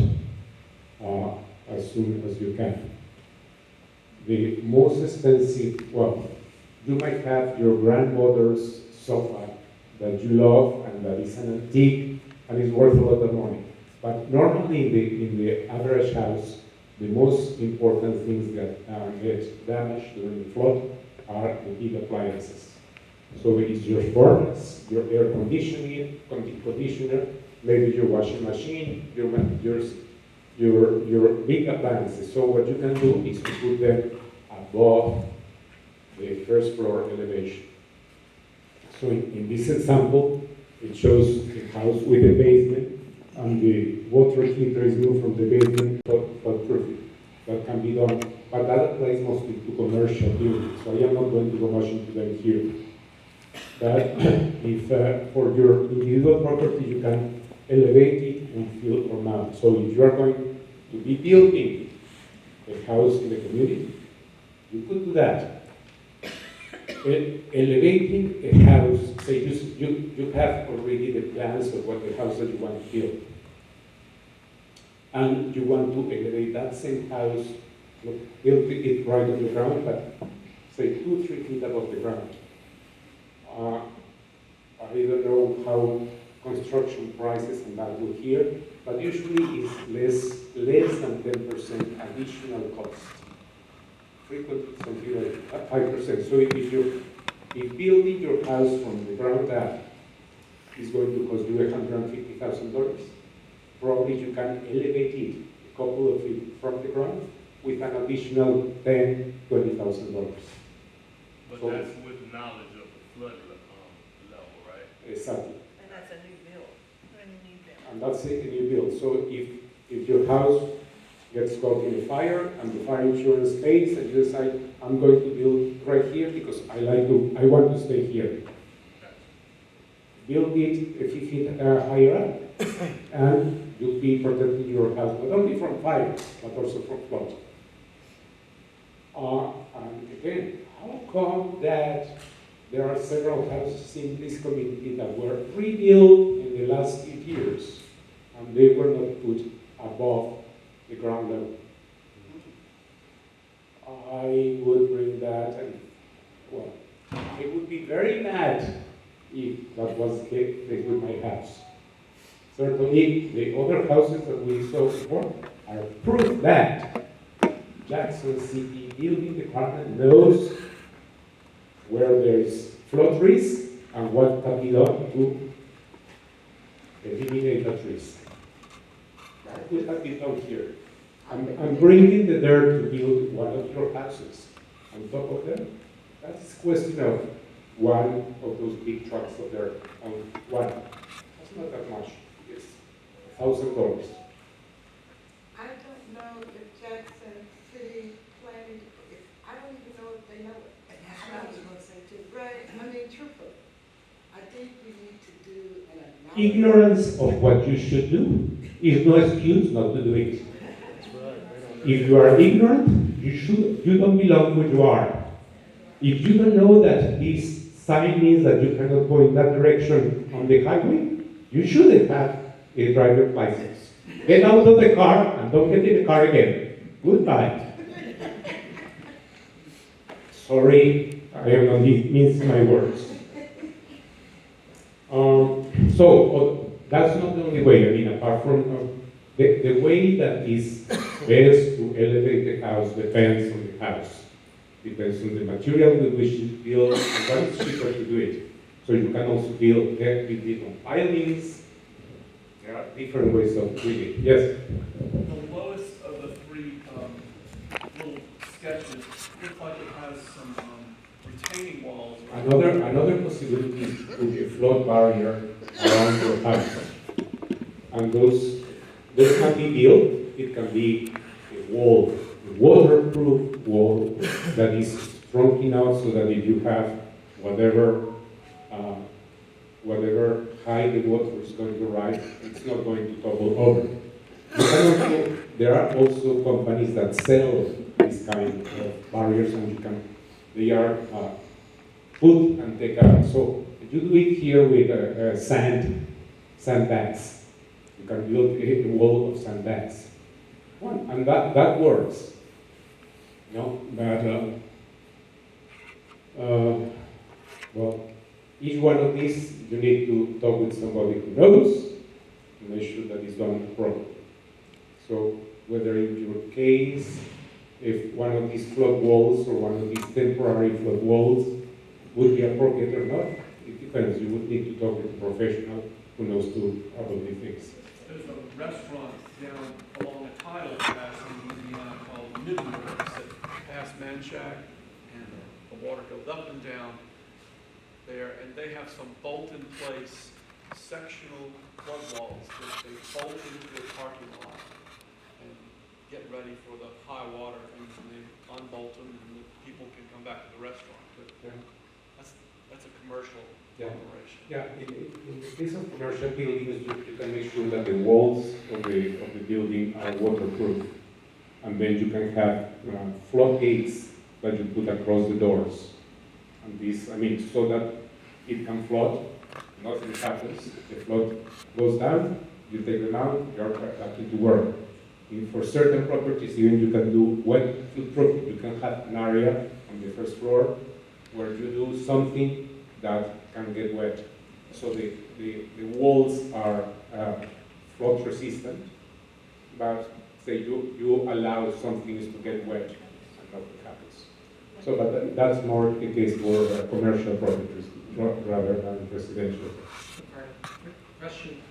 as soon as you can. The most expensive, you might have your grandmother's sofa that you love and that is an antique and is worth a lot of money. But normally in the average house, the most important things that get damaged during the flood are the big appliances. So it's your furnace, your air conditioner, maybe your washing machine, your big appliances. So what you can do is to put them above the first floor elevation. So in this example, it shows a house with a basement, and the water heater is moved from the basement to flood-proofing. That can be done, but that applies mostly to commercial buildings, so I am not going to go much into them here. But if for your individual property, you can elevate it and fill or mount. So if you are going to be building a house in the community, you could do that. Elevating a house, say you have already the plans of what the house that you want to build. And you want to elevate that same house, build it right on the ground, but say 2-3 feet above the ground. I don't know how construction prices and that will here, but usually it's less than 10% additional cost. Frequently something like 5%. So if building your house from the ground up is going to cost you $150,000, probably you can elevate it a couple of feet from the ground with an additional $10,000-$20,000. But So, that's with knowledge of the flood level, right? Exactly. And that's a new build. And that's a new build. So if your house gets caught in a fire and the fire insurance pays and you decide, I'm going to build right here because I want to stay here. Build it a few feet higher up and you'll be protecting your house not only from fire but also from flood. And again, how come that there are several houses in this community that were rebuilt in the last few years and they were not put above the ground level? I would bring that, and well, I would be very mad if that was the case with my house. Certainly, the other houses that we saw before are proof that Jackson City Building Department knows where there is flood risk and what can be done to eliminate that risk. That could have been done here. I'm bringing the dirt to build one of your houses on top of them. That's a question of one of those big trucks of dirt on one. That's not that much. It's $1,000. I don't know if Jackson City planning, I don't even know if they know it. That's what I was gonna say too. Right, I mean, truthfully, I think we need to do an analysis. Ignorance of what you should do is no excuse not to do it. If you are ignorant, you don't belong where you are. If you don't know that this sign means that you cannot go in that direction on the highway, you shouldn't have a driver's license. Get out of the car and don't get in the car again. Goodbye. Sorry, I am not mincing my words. That's not the only way. I mean, apart from the way that is best to elevate the house depends on the house. Depends on the material with which you build and what is cheaper to do it. So you can also build it on pilings. There are different ways of doing it. Yes? The lowest of the three little sketches looks like it has some retaining walls. Another possibility would be a flood barrier around your house. And those can be built. It can be a wall, a waterproof wall that is strong enough so that if you have whatever height the water is going to rise, it's not going to topple over. There are also companies that sell this kind of barriers, and they are put and take out. So if you do it here with sandbags, you can build a wall of sandbags. And that works. But well, each one of these you need to talk with somebody who knows to make sure that it's done properly. So whether in your case, if one of these flood walls or one of these temporary flood walls would be appropriate or not, it depends. You would need to talk with a professional who knows about these things. There's a restaurant down along a tidal pass in Louisiana called Middenburg. It's past Manchac, and the water goes up and down there, and they have some bolt-in-place sectional flood walls that they bolt into a parking lot and get ready for the high water, and they unbolt them, and the people can come back to the restaurant. But that's a commercial operation. Yeah, in the case of commercial buildings, you can make sure that the walls of the building are waterproof. And then you can have floodgates that you put across the doors. And this, so that it can flood, nothing happens. The flood goes down, you take them out, you're back into work. For certain properties, even you can do wet footproof. You can have an area on the first floor where you do something that can get wet. So the walls are flood resistant, but say you allow some things to get wet and nothing happens. So, but that's more the case for commercial properties rather than residential. All right, quick question.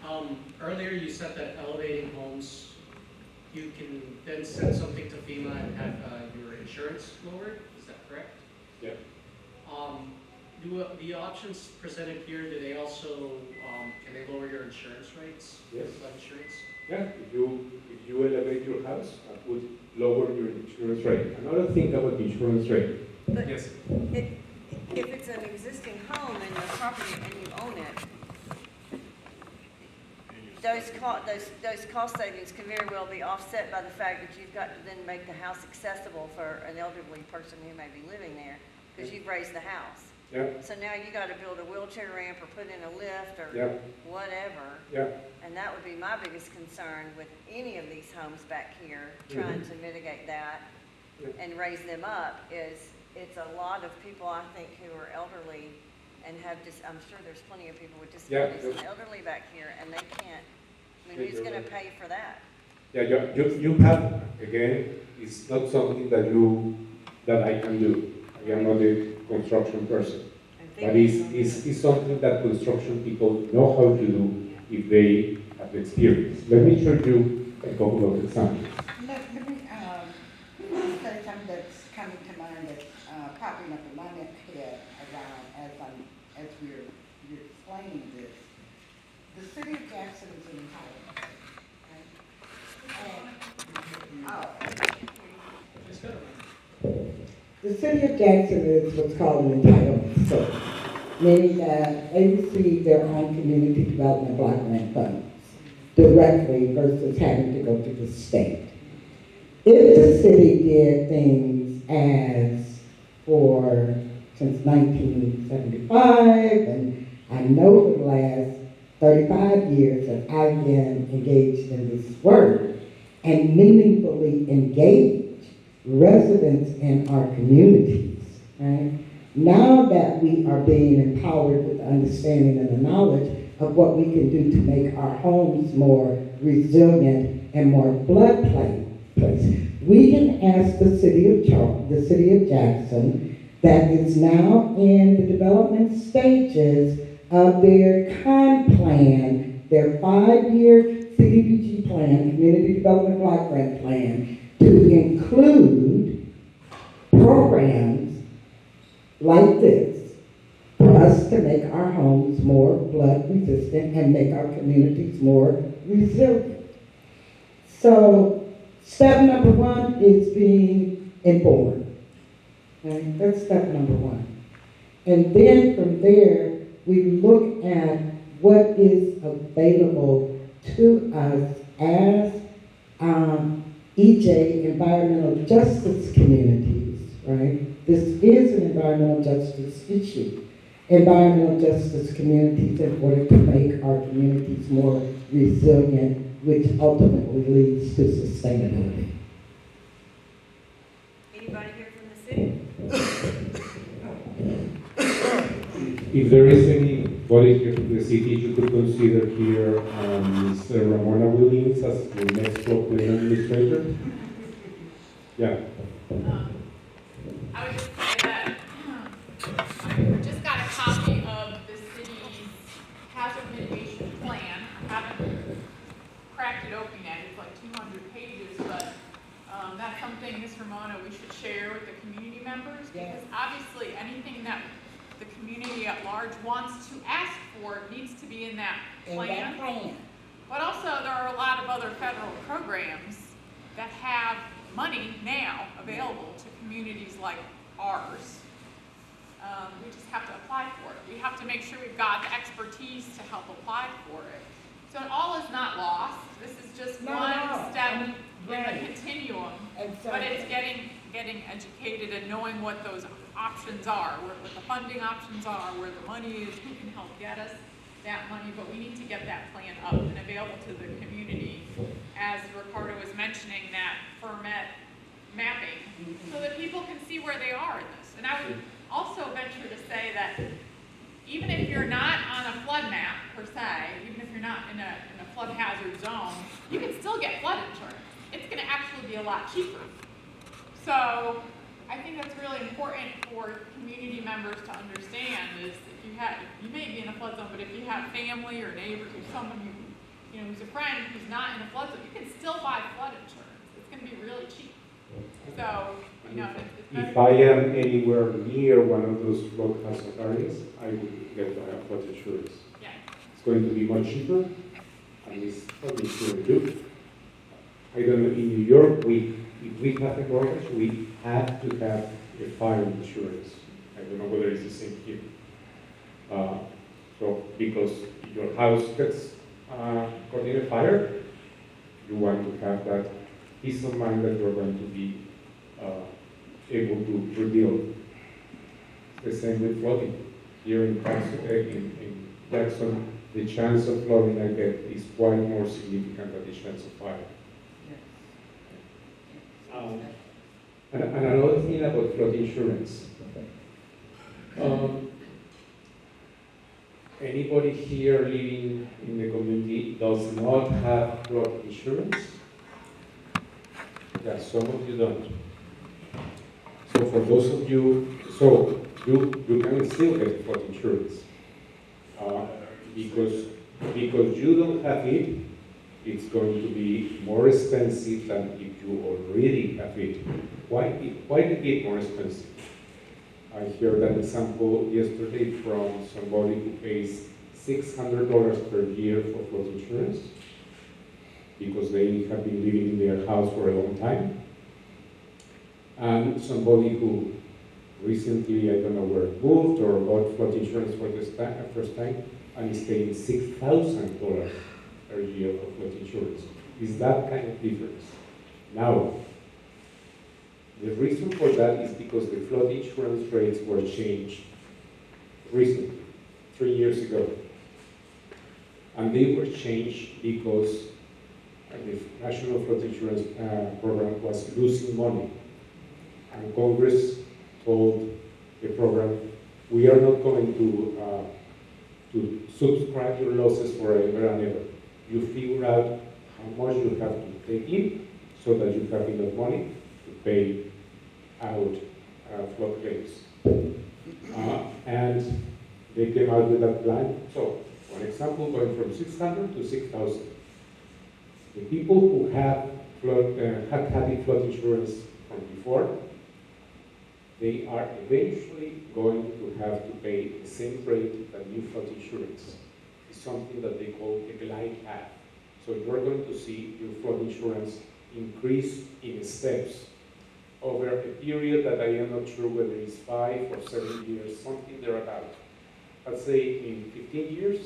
Earlier you said that elevating homes, you can then send something to FEMA and have your insurance lowered. Is that correct? Yeah. Do the options presented here, do they also, can they lower your insurance rates? Yes. Flood insurance? Yeah, if you elevate your house, that would lower your insurance rate. Another thing about the insurance rate. But Yes. if it's an existing home and your property and you own it, those cost savings can very well be offset by the fact that you've got to then make the house accessible for an elderly person who may be living there, because you've raised the house. Yeah. So now you got to build a wheelchair ramp or put in a lift or Yeah. whatever. Yeah. And that would be my biggest concern with any of these homes back here, trying to mitigate that Yeah. and raise them up, is it's a lot of people, I think, who are elderly and have I'm sure there's plenty of people with disabilities and elderly back here, and they can't, who's gonna pay for that? Yeah, you have, again, it's not something that I can do. I am not a construction person. But it's something that construction people know how to do if they have experience. Let me show you a couple of examples. Let me popping up in my head around as you're explaining this. The city of Jackson is an entitlement, right? The city of Jackson is what's called an entitlement state, meaning that they receive their own community development block grant funds directly versus having to go to the state. If the city did things as since 1975, and I know for the last 35 years that I've been engaged in this work and meaningfully engage residents in our communities, right? Now that we are being empowered with the understanding and the knowledge of what we can do to make our homes more resilient and more floodplain place, we can ask the city of Jackson, that is now in the development stages of their CON plan, their 5-year CDBG plan, Community Development Block Grant Plan, to include programs like this for us to make our homes more flood resistant and make our communities more resilient. So step number 1 is being informed. Okay? That's step number 1. And then from there, we look at what is available to us as EJ, environmental justice communities, right? This is an environmental justice issue. Environmental justice communities in order to make our communities more resilient, which ultimately leads to sustainability. Anybody here from the city? If there is anybody here from the city, you could consider here Ms. Ramona Williams as the next block plan administrator. Yeah. I would just say that I just got a copy of the city's hazard mitigation plan. I haven't cracked it open yet. It's like 200 pages, but that's something, Ms. Ramona, we should share with the community members, because obviously anything that the community at large wants to ask for needs to be in that plan. But also, there are a lot of other federal programs that have money now available to communities like ours. We just have to apply for it. We have to make sure we've got the expertise to help apply for it. So all is not lost. This is just one step in the continuum, but it's getting educated and knowing what those options are, what the funding options are, where the money is, who can help get us that money, but we need to get that plan up and available to the community, as Ricardo was mentioning, that FERMET mapping, so that people can see where they are in this. And I would also venture to say that even if you're not on a flood map per se, even if you're not in a flood hazard zone, you can still get flood insurance. It's going to actually be a lot cheaper. So I think that's really important for community members to understand, is if you may be in a flood zone, but if you have family or neighbors or someone who's a friend who's not in a flood zone, you can still buy flood insurance. It's going to be really cheap. So, it's better. If I am anywhere near one of those flood hazard areas, I would get flood insurance. Yeah. It's going to be much cheaper, and it's probably sure to do. I don't know, in New York, if we have a mortgage, we have to have a fire insurance. I don't know whether it's the same here. So, because if your house gets caught in a fire, you want to have that peace of mind that you're going to be able to rebuild. The same with flooding. Here in Jackson, the chance of flooding I get is quite more significant than the chance of fire. And another thing about flood insurance. Anybody here living in the community does not have flood insurance? Yeah, some of you don't. So for those of you, you can still get flood insurance. Because you don't have it, it's going to be more expensive than if you already have it. Why to get more expensive? I heard an example yesterday from somebody who pays $600 per year for flood insurance because they have been living in their house for a long time. And somebody who recently, I don't know where, moved or bought flood insurance for the first time and is paying $6,000 per year for flood insurance. Is that kind of difference? Now, the reason for that is because the flood insurance rates were changed recently, 3 years ago. And they were changed because the National Flood Insurance Program was losing money. And Congress told the program, we are not going to subscribe your losses forever and ever. You figure out how much you have to take in so that you have enough money to pay out flood claims. And they came out with that plan. So, one example, going from 600 to 6,000. The people who have had flood insurance from before, they are eventually going to have to pay the same rate that new flood insurance. It's something that they call a glide path. So you're going to see your flood insurance increase in steps over a period that I am not sure whether it's 5 or 7 years, something thereabout. Let's say in 15 years,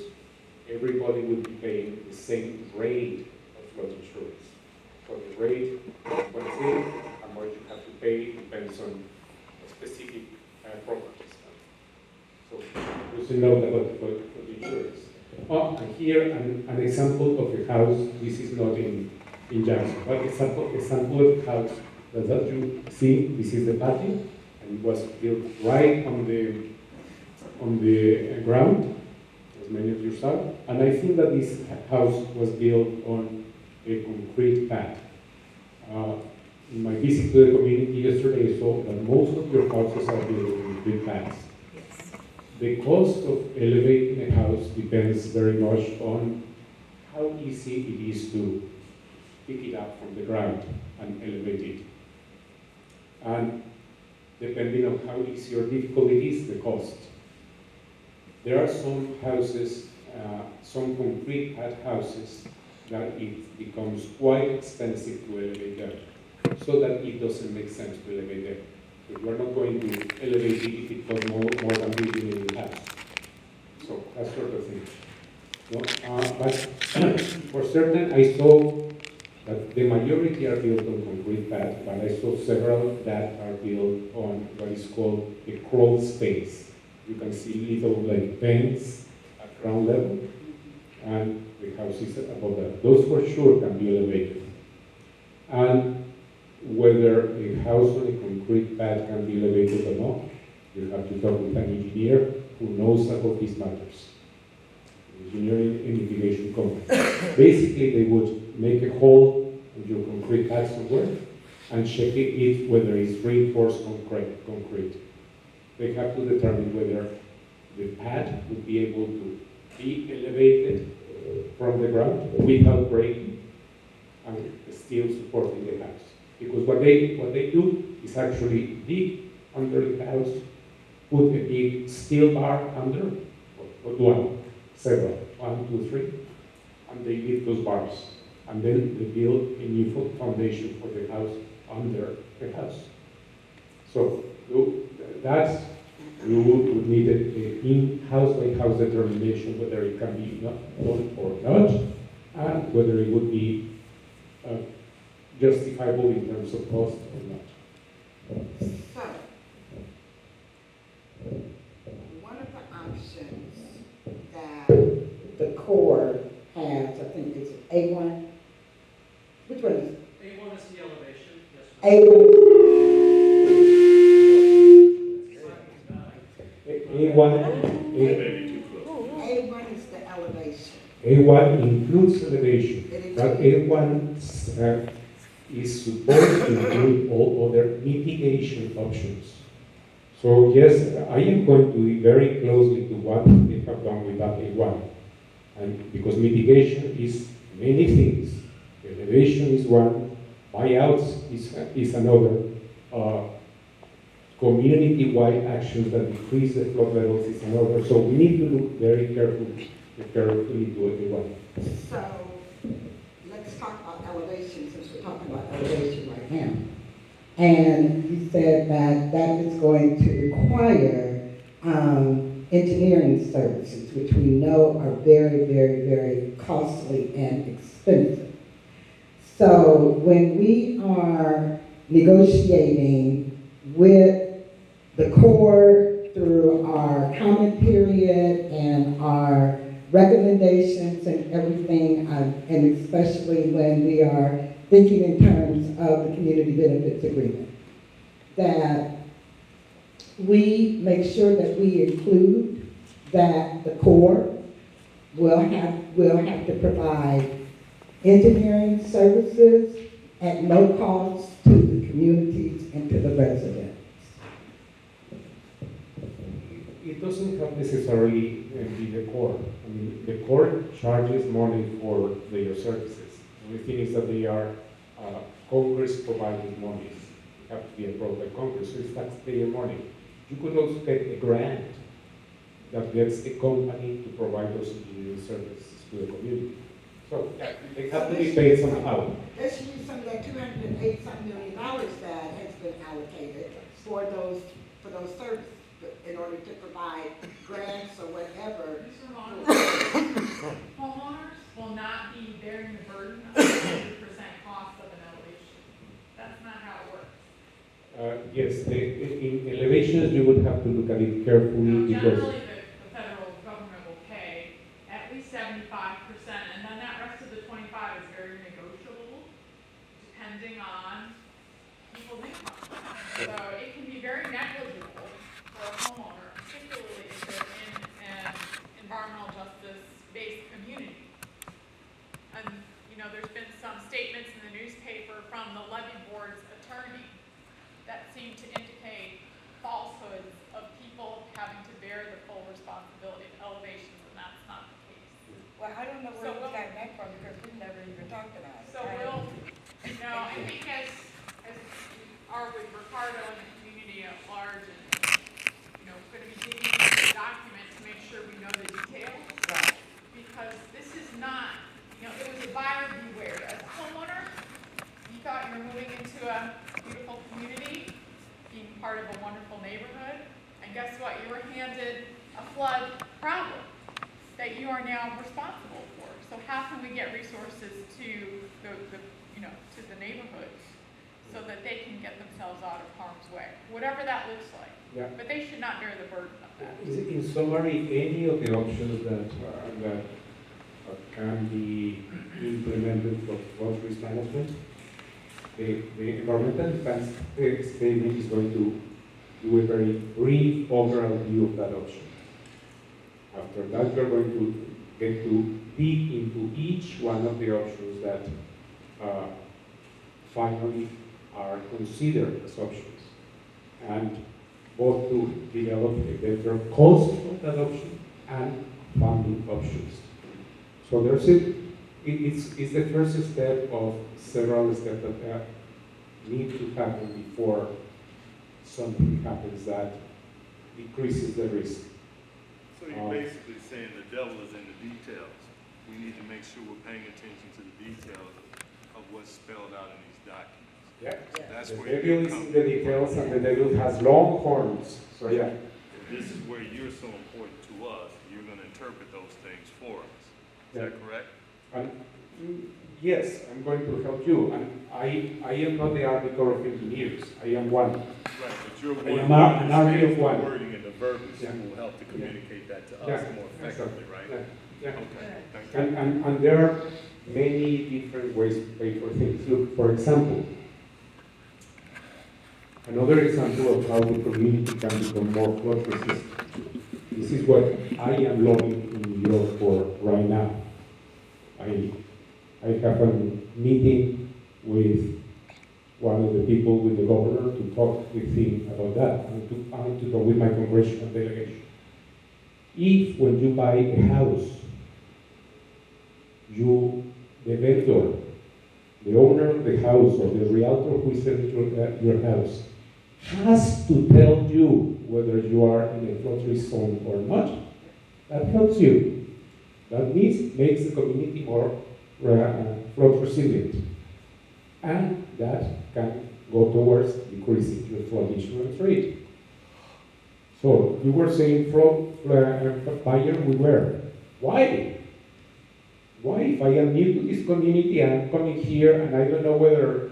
everybody will be paying the same rate of flood insurance. So the rate, one thing, how much you have to pay depends on specific properties. So just to know about flood insurance. And here an example of a house. This is not in Jackson, but example of a house that you see. This is the patio, and it was built right on the ground, as many of you saw. And I think that this house was built on a concrete pad. In my visit to the community yesterday, I saw that most of your houses are built on concrete pads. The cost of elevating a house depends very much on how easy it is to pick it up from the ground and elevate it. And depending on how easy or difficult it is, the cost. There are some houses, some concrete pad houses, that it becomes quite expensive to elevate them, so that it doesn't make sense to elevate them. You are not going to elevate it if it costs more than building a new house. So that sort of thing. No? But for certain, I saw that the majority are built on concrete pads, but I saw several that are built on what is called a crawl space. You can see little like vents at ground level, and the house is above that. Those for sure can be elevated. And whether a house on a concrete pad can be elevated or not, you have to talk with an engineer who knows about these matters. Engineering and mitigation company. Basically, they would make a hole in your concrete pad somewhere and check it whether it's reinforced concrete. They have to determine whether the pad would be able to be elevated from the ground without breaking and still supporting the house. Because what they do is actually dig under the house, put a big steel bar under, or several, 1, 2, 3, and they lift those bars. And then they build a new foundation for the house under the house. So that's, you would need an house by house determination whether it can be done or not, and whether it would be justifiable in terms of cost or not. So, one of the options that the Corps has, I think it's A1. Which one is it? A1 is the elevation, yes. A1 is the elevation. A1 includes elevation, but A1 is supposed to include all other mitigation options. So yes, I am going to be very closely to what they have done with that A1. And because mitigation is many things. Elevation is one, buyouts is another, community-wide actions that decrease the flood levels is another. So we need to look very carefully to everyone. So, let's talk about elevation, since we're talking about elevation right now. And you said that that is going to require engineering services, which we know are very, very, very costly and expensive. So when we are negotiating with the Corps through our comment period and our recommendations and everything, and especially when we are thinking in terms of the community benefits agreement, that we make sure that we include that the Corps will have to provide engineering services at no cost to the communities and to the residents. It doesn't have necessarily be the Corps. I mean, the Corps charges money for their services. The thing is that they are Congress providing monies. They have to be approved by Congress, so it's taxpayer money. You could also get a grant that gets a company to provide those engineering services to the community. So yeah, they have to be paid somehow. Let's use some of that $208 million that has been allocated for those services in order to provide grants or whatever. Mr. Ron, homeowners will not be bearing the burden of the 100% cost of an elevation. That's not how it works. Yes, in elevations you would have to look at it carefully because Generally, the federal government will pay at least 75%, and then that rest of the 25 is very negotiable, depending on people's income. So it can be very negligible for a homeowner, particularly if they're in an environmental justice-based community. And, you know, there's been some statements in the newspaper from the levy board's attorney that seem to indicate falsehoods of people having to bear the full responsibility of elevations, and that's not the case. Well, I don't know where So you we'll- got that from, because we've never even talked about it. So we'll, you know, I think as we are with Ricardo and the community at large, and, you know, going to be digging into the document to make sure we know the details. Right. Because this is not, you know, it was a buyer beware. As a homeowner, you thought you were moving into a beautiful community, being part of a wonderful neighborhood, and guess what? You were handed a flood problem that you are now responsible for. So how can we get resources to the you know, to the neighborhoods so that they can get themselves out of harm's way, whatever that looks like. Yeah. But they should not bear the burden of that. is it in summary any of the options that can be implemented for flood risk management? The environmental defense statement is going to do a very brief overall view of that option. After that, we're going to get to dig into each one of the options that finally are considered as options, and both to develop a better cost of that option and funding options. So it's the first step of several steps that need to happen before something happens that decreases the risk. So you're basically saying the devil is in the details. We need to make sure we're paying attention to the details of what's spelled out in these documents. Yeah. That's The where devil you is come in the details, and the devil has long horns. So yeah. This is where you're so important to us. You're going to interpret those things for us. Is Yeah. that correct? And yes, I'm going to help you. And I am not the Army Corps of Engineers. I am one. Right, but you're I one am who an army of understands the one. wording and the verbiage Yeah. will help to communicate that to Yeah. us more effectively, right? Yeah. Okay, thank you. And there are many different ways to pay for things. Look, for example, another example of how the community can become more flood resistant. This is what I am lobbying in New York for right now. I have a meeting with one of the people, with the governor, to talk with him about that, and to talk with my congressional delegation. If when you buy a house, the vendor, the owner of the house, or the realtor who is selling your house, has to tell you whether you are in a flood risk zone or not. That helps you. That makes the community more flood resilient. And that can go towards decreasing your flood insurance rate. So you were saying buyer beware. Why? Why? If I am new to this community, I'm coming here and I don't know whether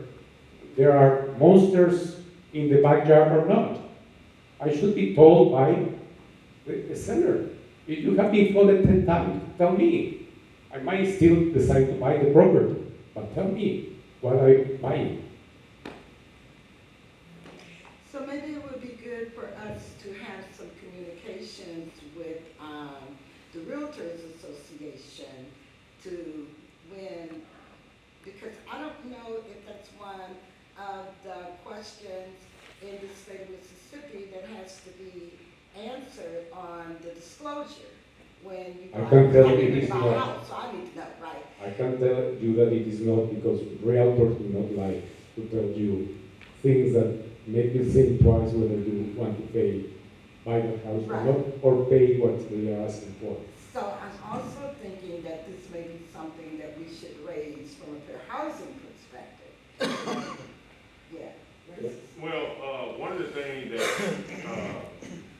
there are monsters in the backyard or not. I should be told by the seller. If you have been flooded 10 times, tell me. I might still decide to buy the property, but tell me what I'm buying. So maybe it would be good for us to have some communications with the Realtors Association to because I don't know if that's one of the questions in the state of Mississippi that has to be answered on the disclosure when you I can tell you it is buy a not. house, so I need to know, right? I can tell you that it is not, because realtors do not like to tell you things that make you think twice whether you want to buy the house or Right. not, or pay what they are asking for. So I'm also thinking that this may be something that we should raise from a fair housing perspective. Yeah. Well, one of the things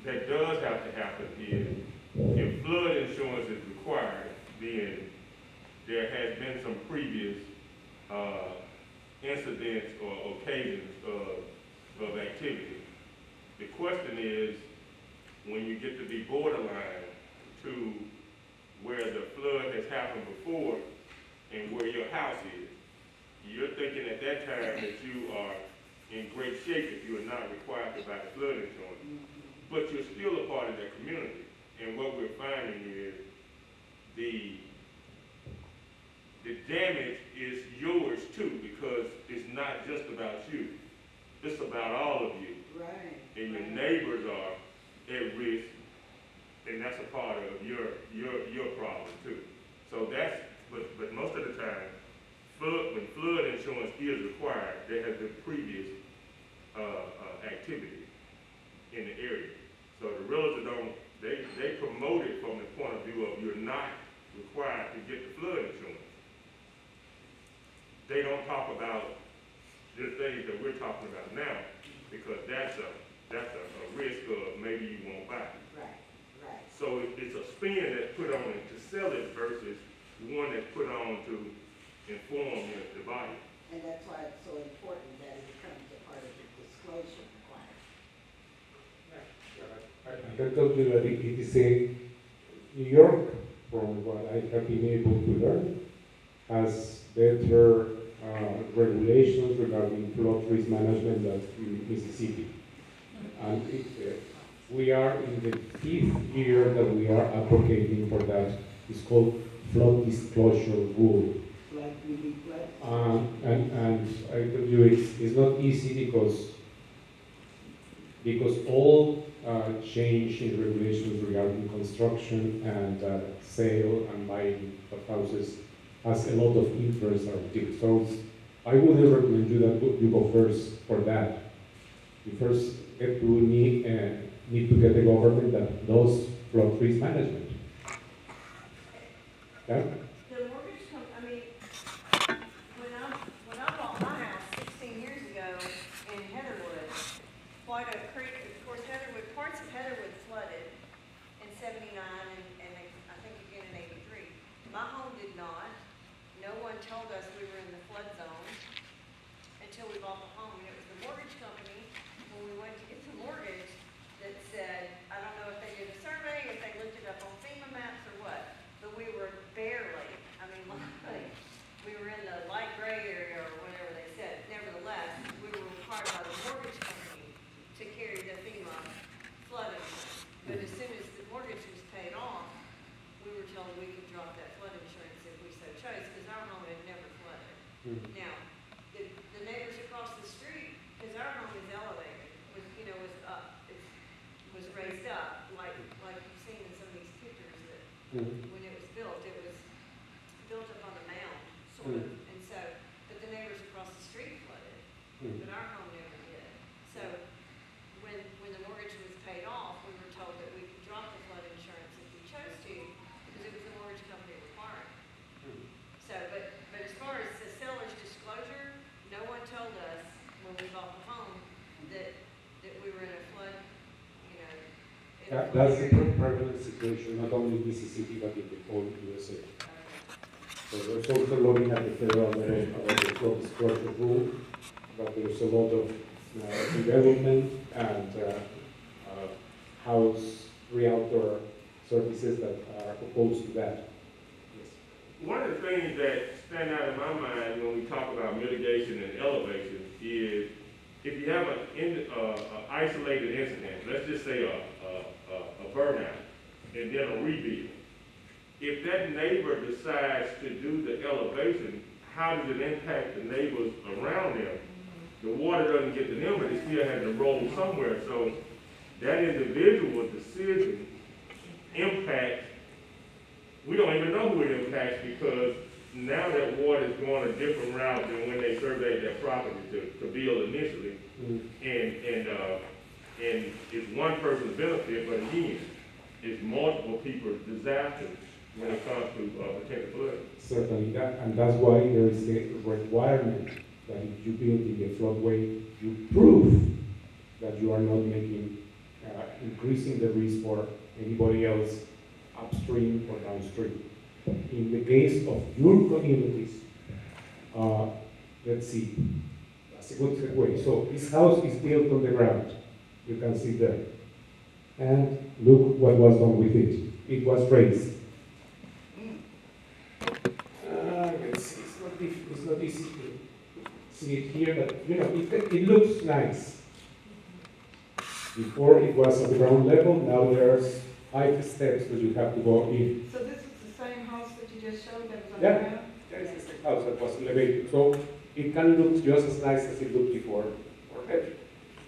that does have to happen is if flood insurance is required, then there has been some previous incidents or occasions of activity. The question is, when you get to be borderline to where the flood has happened before and where your house is, you're thinking at that time that you are in great shape if you are not required to buy the flood insurance. But you're still a part of that community. And what we're finding is the damage is yours too, because it's not just about you. It's about all of you. Right. And your neighbors are at risk, and that's a part of your problem too. So but most of the time, when flood insurance is required, there has been previous activity in the area. So the realtors they promote it from the point of view of you're not required to get the flood insurance. They don't talk about the things that we're talking about now, because that's a risk of maybe you won't buy. Right, right. So it's a spin that's put on it to sell it versus one that's put on to inform the buyer. And that's why it's so important that it becomes a part of the disclosure requirement. I can tell you that it is New York, from what I have been able to learn, has better regulations regarding flood risk management than Mississippi. And we are in the 5th year that we are advocating for that. It's called flood disclosure rule. Like we be glad. And I tell you, it's not easy because all change in regulations regarding construction and sale and buying of houses has a lot of interest around it. So I would recommend you that you go first for that. You first need to get the government that does flood risk management. Yeah? The mortgage company, when I bought my house 16 years ago in Heatherwood, White Oak Creek, of course, parts of Heatherwood flooded in 79 and I think again in 83. My home did not. No one told us we were in the flood zone until we bought the home. And it was the mortgage company, when we went to get the mortgage, that said, I don't know if they did a survey, if they looked it up on FEMA maps or what, but we were barely, we were in the light gray area or whatever they said. Nevertheless, we were required by the mortgage company to carry the FEMA flood insurance. But as soon as the mortgage was paid off, we were told we could drop that flood insurance if we so chose, because our home had never flooded. Now, the neighbors across the street, because our home is elevated, was up, was raised up, like you've seen in some of these pictures that when it was built up on a mound, sort of. And so, but the neighbors across the street flooded, but our home never did. So That's the prevalent situation, not only in Mississippi, but in the whole USA. So there's also looking at the federal level about the flood disclosure rule, but there's a lot of development and house realtor services that are opposed to that. Yes. One of the things that stand out in my mind when we talk about mitigation and elevation is if you have an isolated incident, let's just say a burnout and then a rebuild. If that neighbor decides to do the elevation, how does it impact the neighbors around them? The water doesn't get to them, but it still has to roll somewhere. So that individual decision impacts, we don't even know who it impacts because now that water is going a different route than when they surveyed that property to build initially. And it's one person's benefit, but again, it's multiple people's disasters when it comes to potential flooding. Certainly, and that's why there is a requirement that if you build in the floodway, you prove that you are not making, increasing the risk for anybody else upstream or downstream. In the case of your communities, let's see, that's a good segue. So this house is built on the ground. You can see there. And look what was done with it. It was raised. Let's see, it's not easy to see it here, but you know, it looks nice. Before it was at the ground level, now there's 5 steps that you have to go in. So this is the same house that you just showed that was on Yeah. the ground? This is the house that was elevated. So it can look just as nice as it looked before. Okay.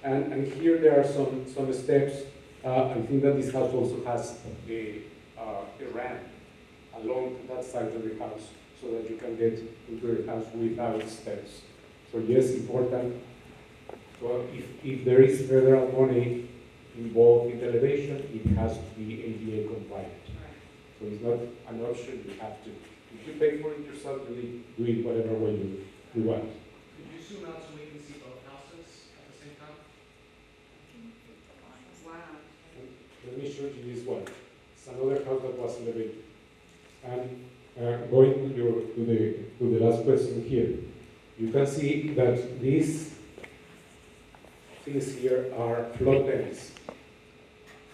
And here there are some steps. I think that this house also has a ramp along that side of the house so that you can get into the house without steps. So yes, important. So if there is federal money involved in the elevation, it has to be ADA compliant. So it's not an option, you have to. If you pay for it yourself, you do it whatever way you want. Could you zoom out so we can see both houses at the same time? Wow. Let me show you this one. It's another house that was elevated. And going to the last question here, you can see that these things here are flood vents.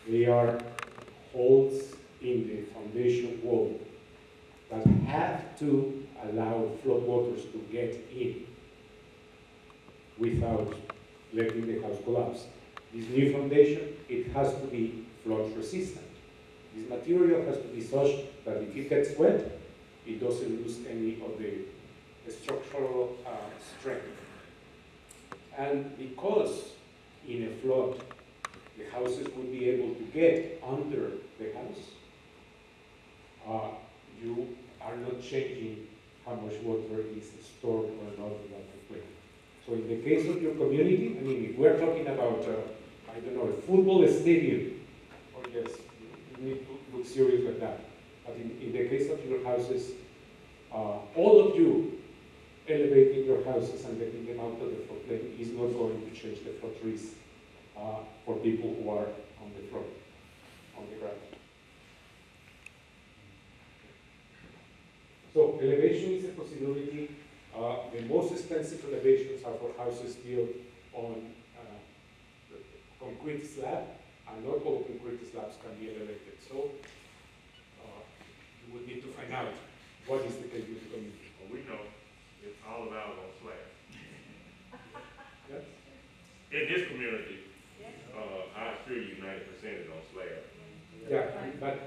They are holes in the foundation wall that have to allow floodwaters to get in without letting the house collapse. This new foundation, it has to be flood resistant. This material has to be such that if it gets wet, it doesn't lose any of the structural strength. And because in a flood, the houses would be able to get under the house, you are not changing how much water is stored or not in that way. So in the case of your community, I mean, if we're talking about, I don't know, a football stadium, or yes, you need to look serious with that. But in the case of your houses, all of you elevating your houses and getting them out of the floodplain is not going to change the flood risk for people who are on the floor, on the ground. So elevation is a possibility. The most expensive elevations are for houses built on concrete slab, and not all concrete slabs can be elevated. So you would need to find out what is the case with the community. Well, we know it's all about on slab. Yes? In this community, I assure you 90% is on slab. Yeah,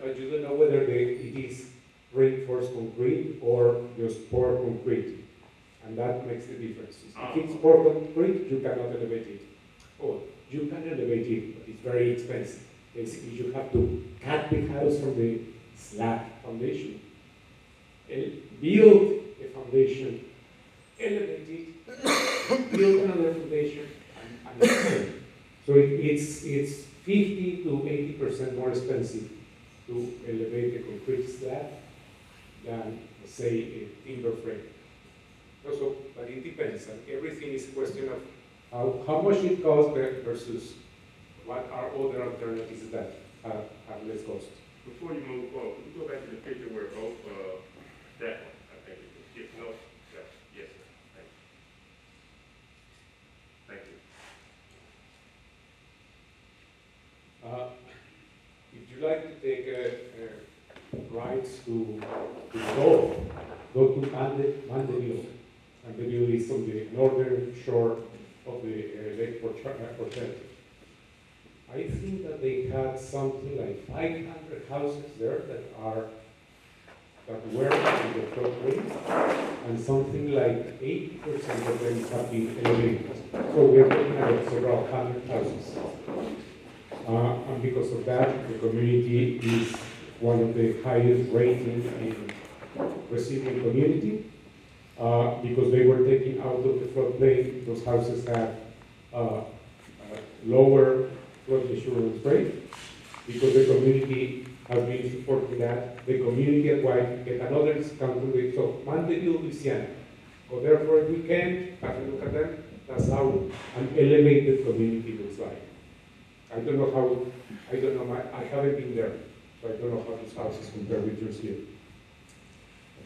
but you don't know whether it is reinforced concrete or just poured concrete. And that makes the difference. If it's poured concrete, you cannot elevate it. Or you can elevate it, but it's very expensive. Basically, you have to cut the house from the slab foundation, build a foundation, elevate it, build another foundation, and extend. So it's 50 to 80% more expensive to elevate a concrete slab than, say, a timber frame. Also, but it depends, and everything is a question of how much it costs versus what are other alternatives that have less cost. Before you move forward, could you go back to the picture where both, that one, I think it is, yes, no, yeah, yes, sir, thank you. Thank you. If you like to take rides to Seoul, go to Mandeville. Mandeville is on the northern shore of the Lake Porchete. I think that they had something like 500 houses there that were in the floodplain, and something like 80% of them have been elevated. So we are talking about several hundred houses. And because of that, the community is one of the highest rated in receiving community. Because they were taken out of the floodplain, those houses have lower flood insurance rate. Because the community has been supporting that, the community at White get another discount to it. So Mandeville, Louisiana. So therefore, if we can have a look at them, that's how an elevated community looks like. I don't know, I haven't been there, so I don't know how these houses compare with yours here.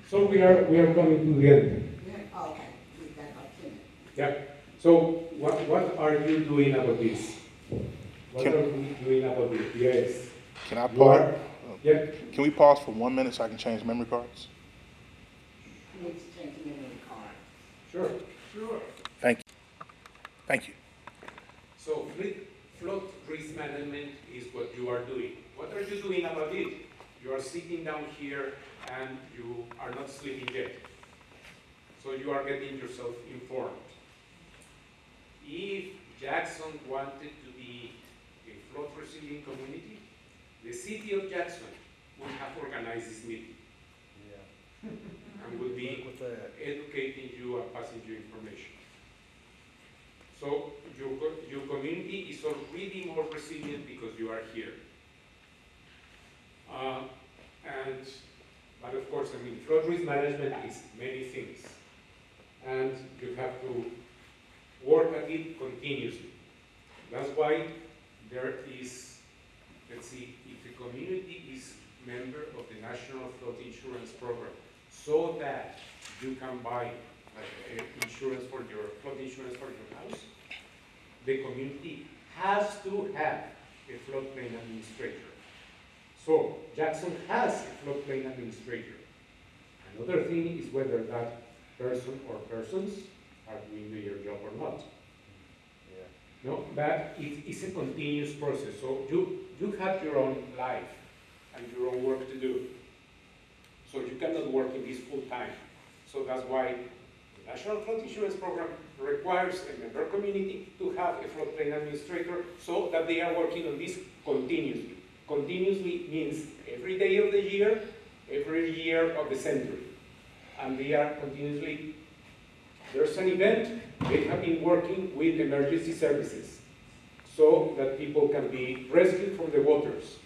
So we are coming to the end. Yeah, okay, we've got about 10 minutes. Yeah. So what are you doing about this? What are we doing about this? Yes. Can I pause? Yeah. Can we pause for 1 minute so I can change memory cards? We need to change the memory card. Sure. Sure. Thank you. Thank you. So flood risk management is what you are doing. What are you doing about it? You are sitting down here and you are not sleeping yet. So you are getting yourself informed. If Jackson wanted to be a flood resilient community, the city of Jackson would have organized this meeting. Yeah. And would be educating you and passing you information. So your community is already more resilient because you are here. But of course, I mean, flood risk management is many things. And you have to work at it continuously. That's why there is, let's see, if the community is member of the National Flood Insurance Program, so that you can buy insurance for your flood insurance for your house, the community has to have a floodplain administrator. So Jackson has a floodplain administrator. Another thing is whether that person or persons are doing their job or not. Yeah. No, but it's a continuous process. So you have your own life and your own work to do. So you cannot work in this full time. So that's why the National Flood Insurance Program requires a member community to have a floodplain administrator so that they are working on this continuously. Continuously means every day of the year, every year of the century. And they are continuously, there's an event, they have been working with emergency services so that people can be rescued from the waters.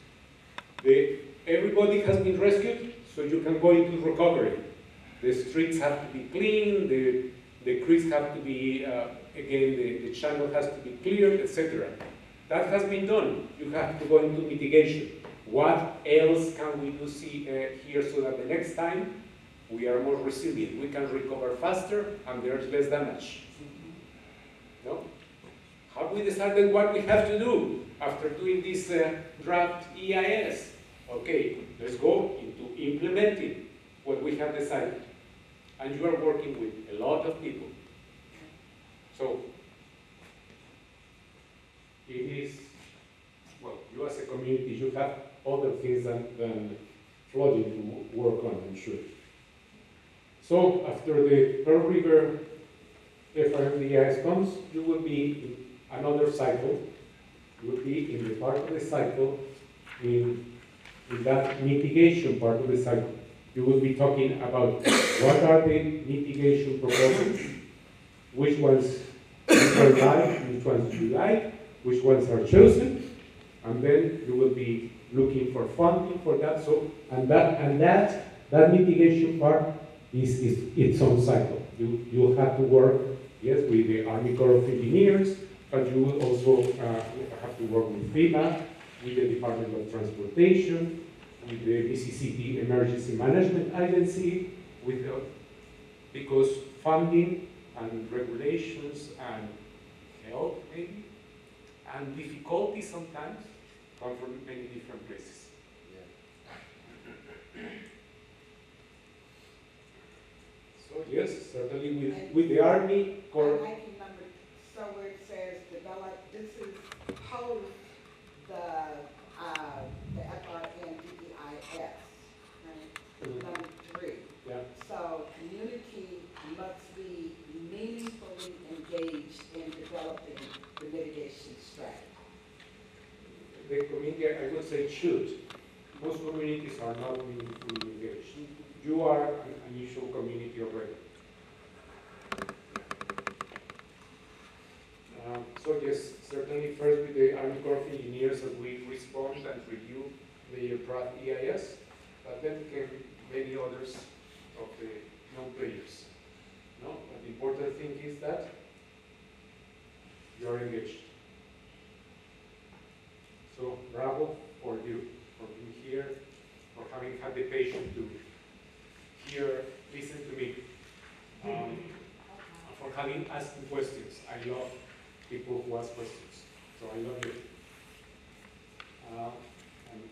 Everybody has been rescued, so you can go into recovery. The streets have to be clean, the creeks have to be, again, the channel has to be cleared, etc. That has been done. You have to go into mitigation. What else can we do here so that the next time we are more resilient? We can recover faster and there's less damage. No? Have we decided what we have to do after doing this draft EIS? Okay, let's go into implementing what we have decided. And you are working with a lot of people. So, it is, well, you as a community, you have other things than flooding to work on, I'm sure. So, after the Pearl River FRMDIS comes, you will be in another cycle. You will be in the part of the cycle, in that mitigation part of the cycle. You will be talking about what are the mitigation proposals, which ones you like, which ones you like, which ones are chosen, and then you will be looking for funding for that. So, and that mitigation part is its own cycle. You'll have to work, yes, with the Army Corps of Engineers, but you will also have to work with FEMA with the Department of Transportation, with the Mississippi Emergency Management Agency, because funding and regulations and help maybe, and difficulty sometimes come from many different places. So yes, certainly with the Army Corps. I like number, so where it says develop, this is post the FRNDEIS, right? Number 3. Yeah. So community must be meaningfully engaged in developing the mitigation strategy. The community, I would say, should. Most communities are not meaningfully engaged. You are an unusual community already. So yes, certainly first with the Army Corps of Engineers that we respond and review the draft EIS, but then came many others of the known players. No? But the important thing is that you are engaged. So bravo for you, for being here, for having had the patience to hear, listen to me, for having asked questions. I love people who ask questions, so I love you. And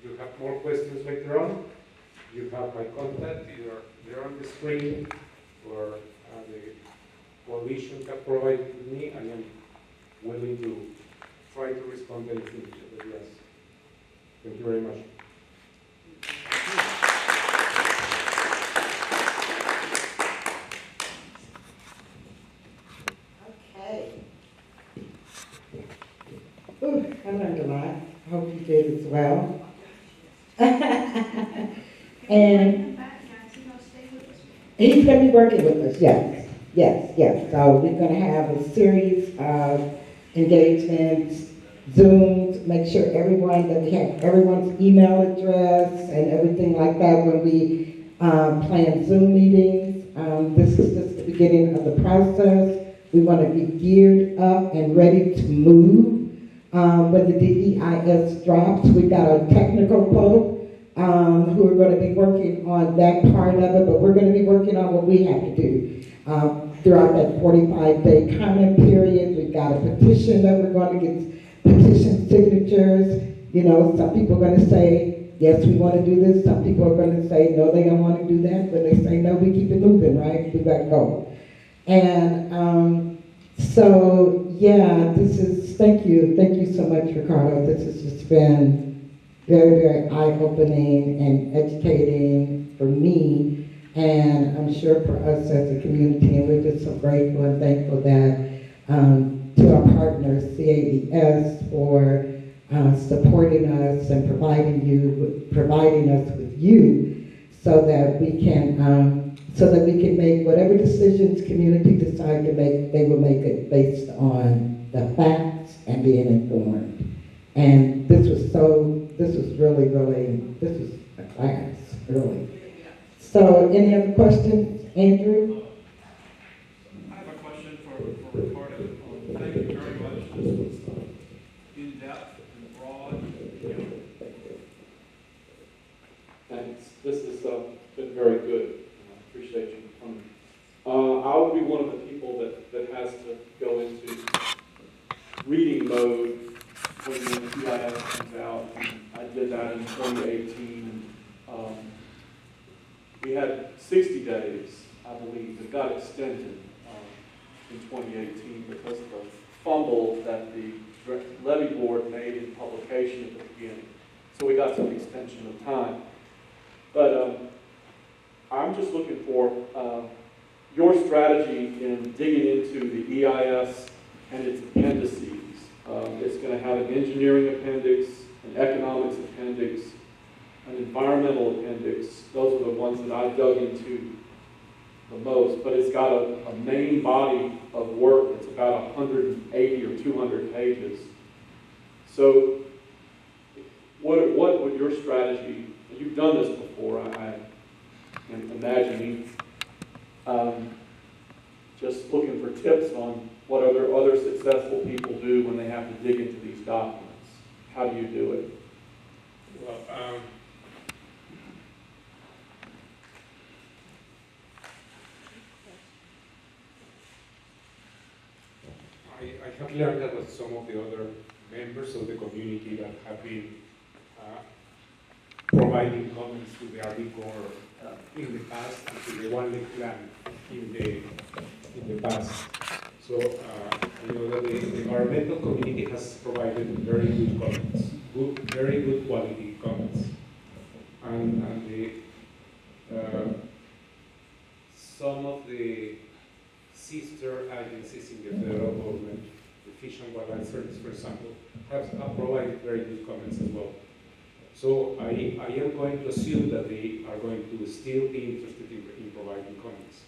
you have more questions later on. You have my contact, either there on the screen or the coalition have provided to me. I am willing to try to respond to anything that you ask. Thank you very much. Okay. Ooh, I learned a lot. I hope you did as well. And he's going to be working with us, yes. So we're going to have a series of engagements, Zooms, make sure that we have everyone's email address and everything like that when we plan Zoom meetings. This is just the beginning of the process. We want to be geared up and ready to move. When the DEIS drops, we've got a technical folk who are going to be working on that part of it, but we're going to be working on what we have to do. Throughout that 45-day comment period, we've got a petition that we're going to get petition signatures. You know, some people are going to say, yes, we want to do this. Some people are going to say, no, they don't want to do that. When they say no, we keep it moving, right? We got to go. And so, yeah, thank you so much, Ricardo. This has just been very, very eye-opening and educating for me, and I'm sure for us as a community, and we're just so grateful and thankful that to our partners, CAES, for supporting us and providing us with you so that we can make whatever decisions community decide to make, they will make it based on the facts and being informed. And this was a class, really. So, any other questions? Andrew? I have a question for Ricardo. Thank you very much. This was in-depth and broad. Thanks. This has been very good. I appreciate you coming. I would be one of the people that has to go into reading mode when the EIS comes out. I did that in 2018. We had 60 days, I believe, that got extended in 2018 because of the fumble that the levy board made in publication at the beginning. So we got some extension of time. But I'm just looking for your strategy in digging into the EIS and its appendices. It's going to have an engineering appendix, an economics appendix, an environmental appendix. Those are the ones that I dug into the most. But it's got a main body of work that's about 180 or 200 pages. So what would your strategy, you've done this before, I am imagining, just looking for tips on what other successful people do when they have to dig into these documents. how do you do it? Well, I have learned that with some of the other members of the community that have been providing comments to the Army Corps in the past and to the One Lake Plan in the past. So I know that the environmental community has provided very good comments, very good quality comments, and some of the sister agencies in the federal government, the Fish and Wildlife Service, for example, have provided very good comments as well. So I am going to assume that they are going to still be interested in providing comments.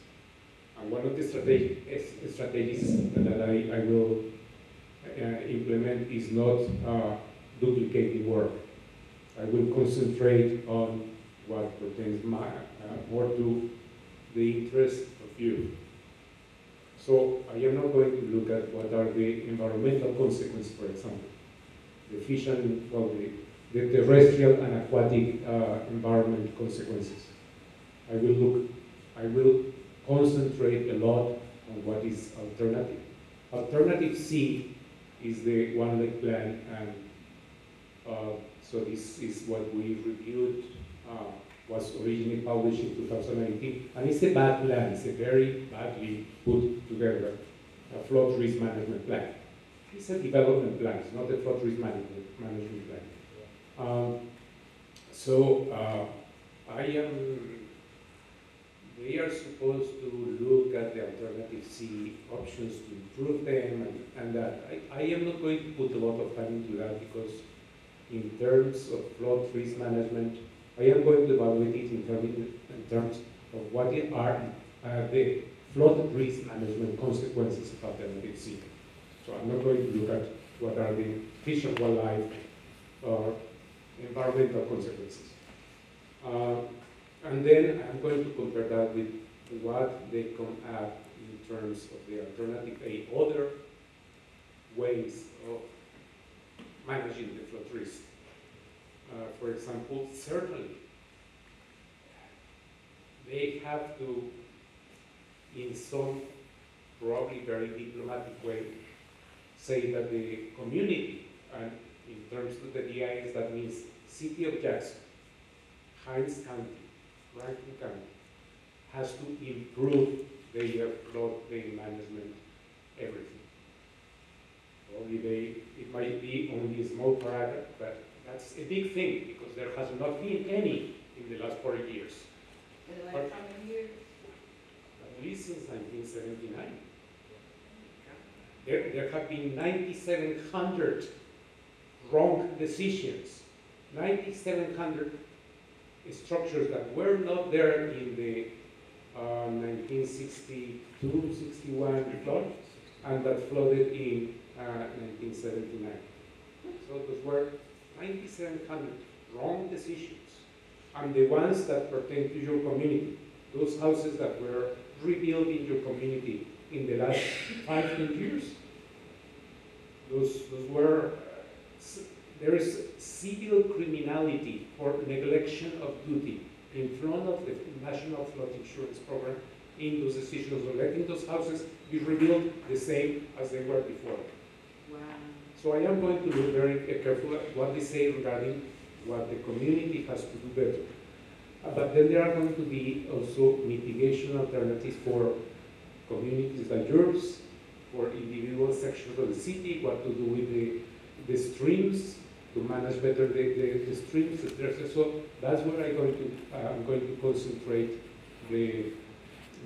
And one of the strategies that I will implement is not duplicating work. I will concentrate on what pertains more to the interest of you. So I am not going to look at what are the environmental consequences, for example, the fish and, well, the terrestrial and aquatic environment consequences. I will concentrate a lot on what is alternative. Alternative C is the One Lake Plan, and so this is what we reviewed, was originally published in 2019, and it's a bad plan. It's a very badly put together flood risk management plan. It's a development plan, it's not a flood risk management plan. They are supposed to look at the alternative C options to improve them, and that. I am not going to put a lot of time into that, because in terms of flood risk management, I am going to evaluate it in terms of what are the flood risk management consequences of alternative C. So I'm not going to look at what are the fish and wildlife or environmental consequences. And then I'm going to compare that with what they come up in terms of the alternative A, other ways of managing the flood risk. For example, certainly, they have to, in some probably very diplomatic way, say that the community, and in terms of the DIS, that means City of Jackson, Hinds County, Rankin County, has to improve their floodplain management, everything. Probably it might be only a small paragraph, but that's a big thing, because there has not been any in the last 40 years. In the last how many years? At least since 1979. There have been 9,700 wrong decisions, 9,700 structures that were not there in the 1962, 61 flood, and that flooded in 1979. So those were 9,700 wrong decisions. And the ones that pertain to your community, those houses that were rebuilt in your community in the last 5-10 years, those were, there is civil criminality for neglection of duty in front of the National Flood Insurance Program in those decisions of letting those houses be rebuilt the same as they were before. Wow. So I am going to look very carefully at what they say regarding what the community has to do better. But then there are going to be also mitigation alternatives for communities like yours, for individual sections of the city, what to do with the streams, to manage better the streams, etc. So that's where I'm going to concentrate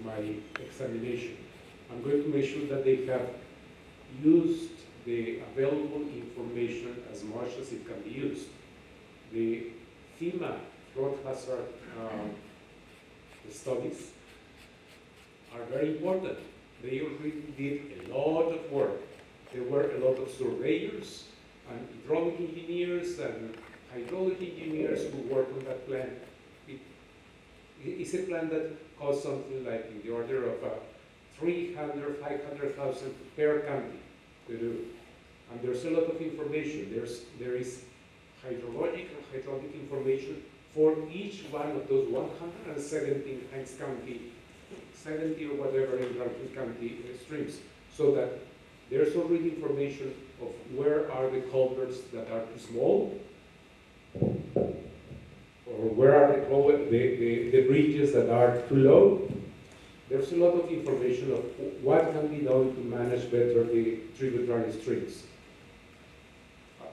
my examination. I'm going to make sure that they have used the available information as much as it can be used. The FEMA flood hazard studies are very important. They already did a lot of work. There were a lot of surveyors and hydraulic engineers and hydraulic engineers who worked on that plan. It's a plan that costs something like in the order of 300,000, 500,000 per county to do. And there's a lot of information. There is hydrologic and hydraulic information for each one of those 117 Hinds County, 70 or whatever in Rankin County streams, so that there's already information of where are the culverts that are too small, or where are the bridges that are too low. There's a lot of information of what can be done to manage better the tributary streams.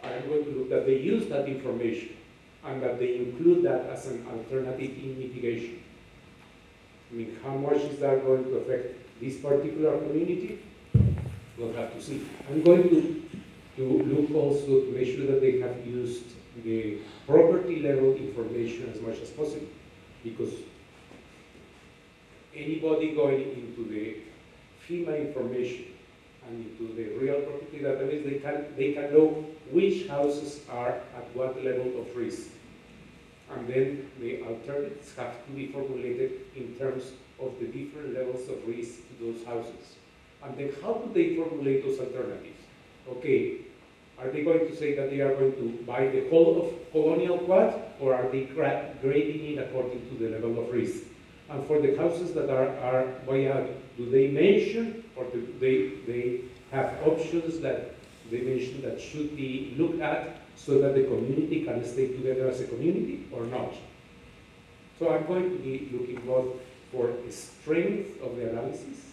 I'm going to look that they use that information and that they include that as an alternative in mitigation. I mean, how much is that going to affect this particular community? We'll have to see. I'm going to look also to make sure that they have used the property level information as much as possible, because anybody going into the FEMA information and into the real property database, they can know which houses are at what level of risk. And then the alternatives have to be formulated in terms of the different levels of risk to those houses. And then how do they formulate those alternatives? Okay, are they going to say that they are going to buy the whole of Colonial Quad, or are they grading it according to the level of risk? And for the houses that are buyout, do they mention, or do they have options that they mention that should be looked at so that the community can stay together as a community or not? So I'm going to be looking both for the strength of the analysis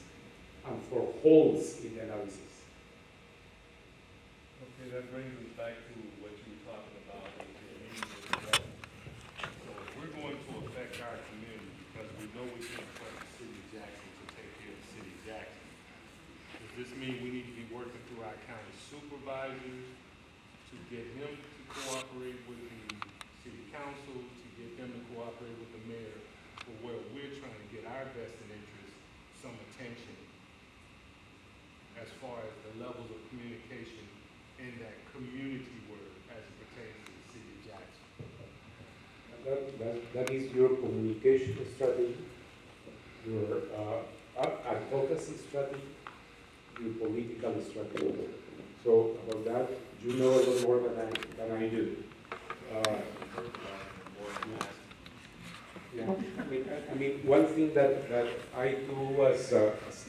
and for holes in the analysis. Okay, that brings us back to what you were talking about with the meeting with the governor. So if we're going to affect our community, because we know we can't trust the city of Jackson to take care of the city of Jackson, does this mean we need to be working through our county supervisors to get him to cooperate with the city council, to get them to cooperate with the mayor, for where we're trying to get our vested interest some attention as far as the levels of communication in that community work as it pertains to the city of Jackson? That is your communication strategy, your advocacy strategy, your political strategy. So about that, you know a lot more than I do. Yeah, I mean, one thing that I do as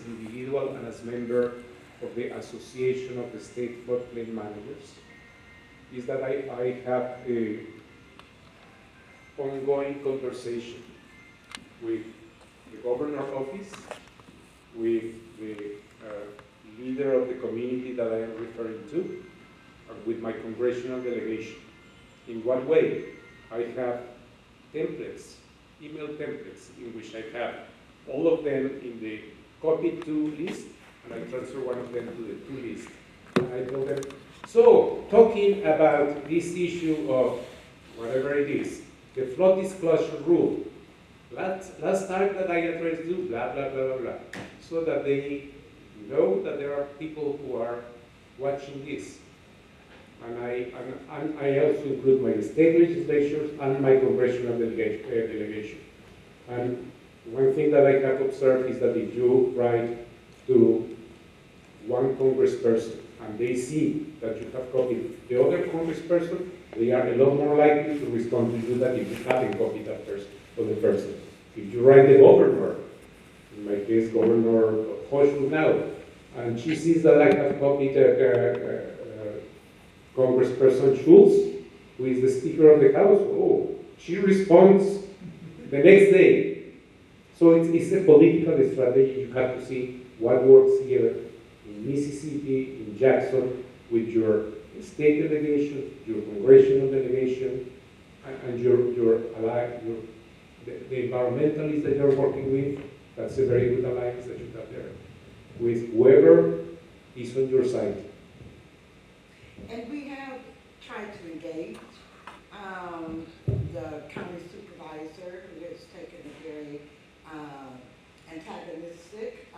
individual and as member of the Association of the State Floodplain Managers is that I have a ongoing conversation with the governor's office, with the leader of the community that I am referring to, and with my congressional delegation. In what way? I have templates, email templates, in which I have all of them in the copied to list, and I transfer one of them to the to list. And I tell them, so talking about this issue of whatever it is, the flood disclosure rule, last time that I addressed you, blah, blah, blah, blah, blah, so that they know that there are people who are watching this. And I also include my state legislatures and my congressional delegation. And one thing that I have observed is that if you write to one congressperson and they see that you have copied the other congressperson, they are a lot more likely to respond to you than if you haven't copied that person or the person. If you write the governor, in my case, Governor Hochul now, and she sees that I have copied Congressperson Schultz, who is the Speaker of the House, oh, she responds the next day. So it's a political strategy. You have to see what works here in Mississippi, in Jackson, with your state delegation, your congressional delegation, and your ally, the environmentalists that you're working with. That's a very good alliance that you have there, with whoever is on your side. And we have tried to engage the county supervisor, who has taken a very antagonistic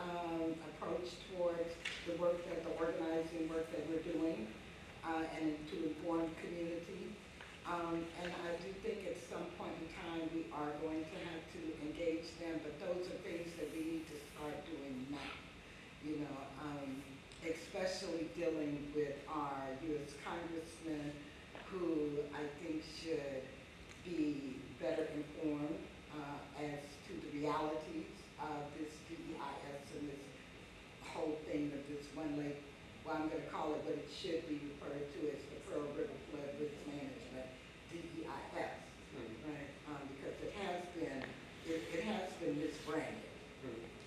approach towards the work that the organizing work that we're doing, and to inform the community. And I do think at some point in time we are going to have to engage them, but those are things that we need to start doing now. You know, especially dealing with our call it what it should be referred to as the Pearl River Flood Risk Management, DEIS, right? Because it has been misbranded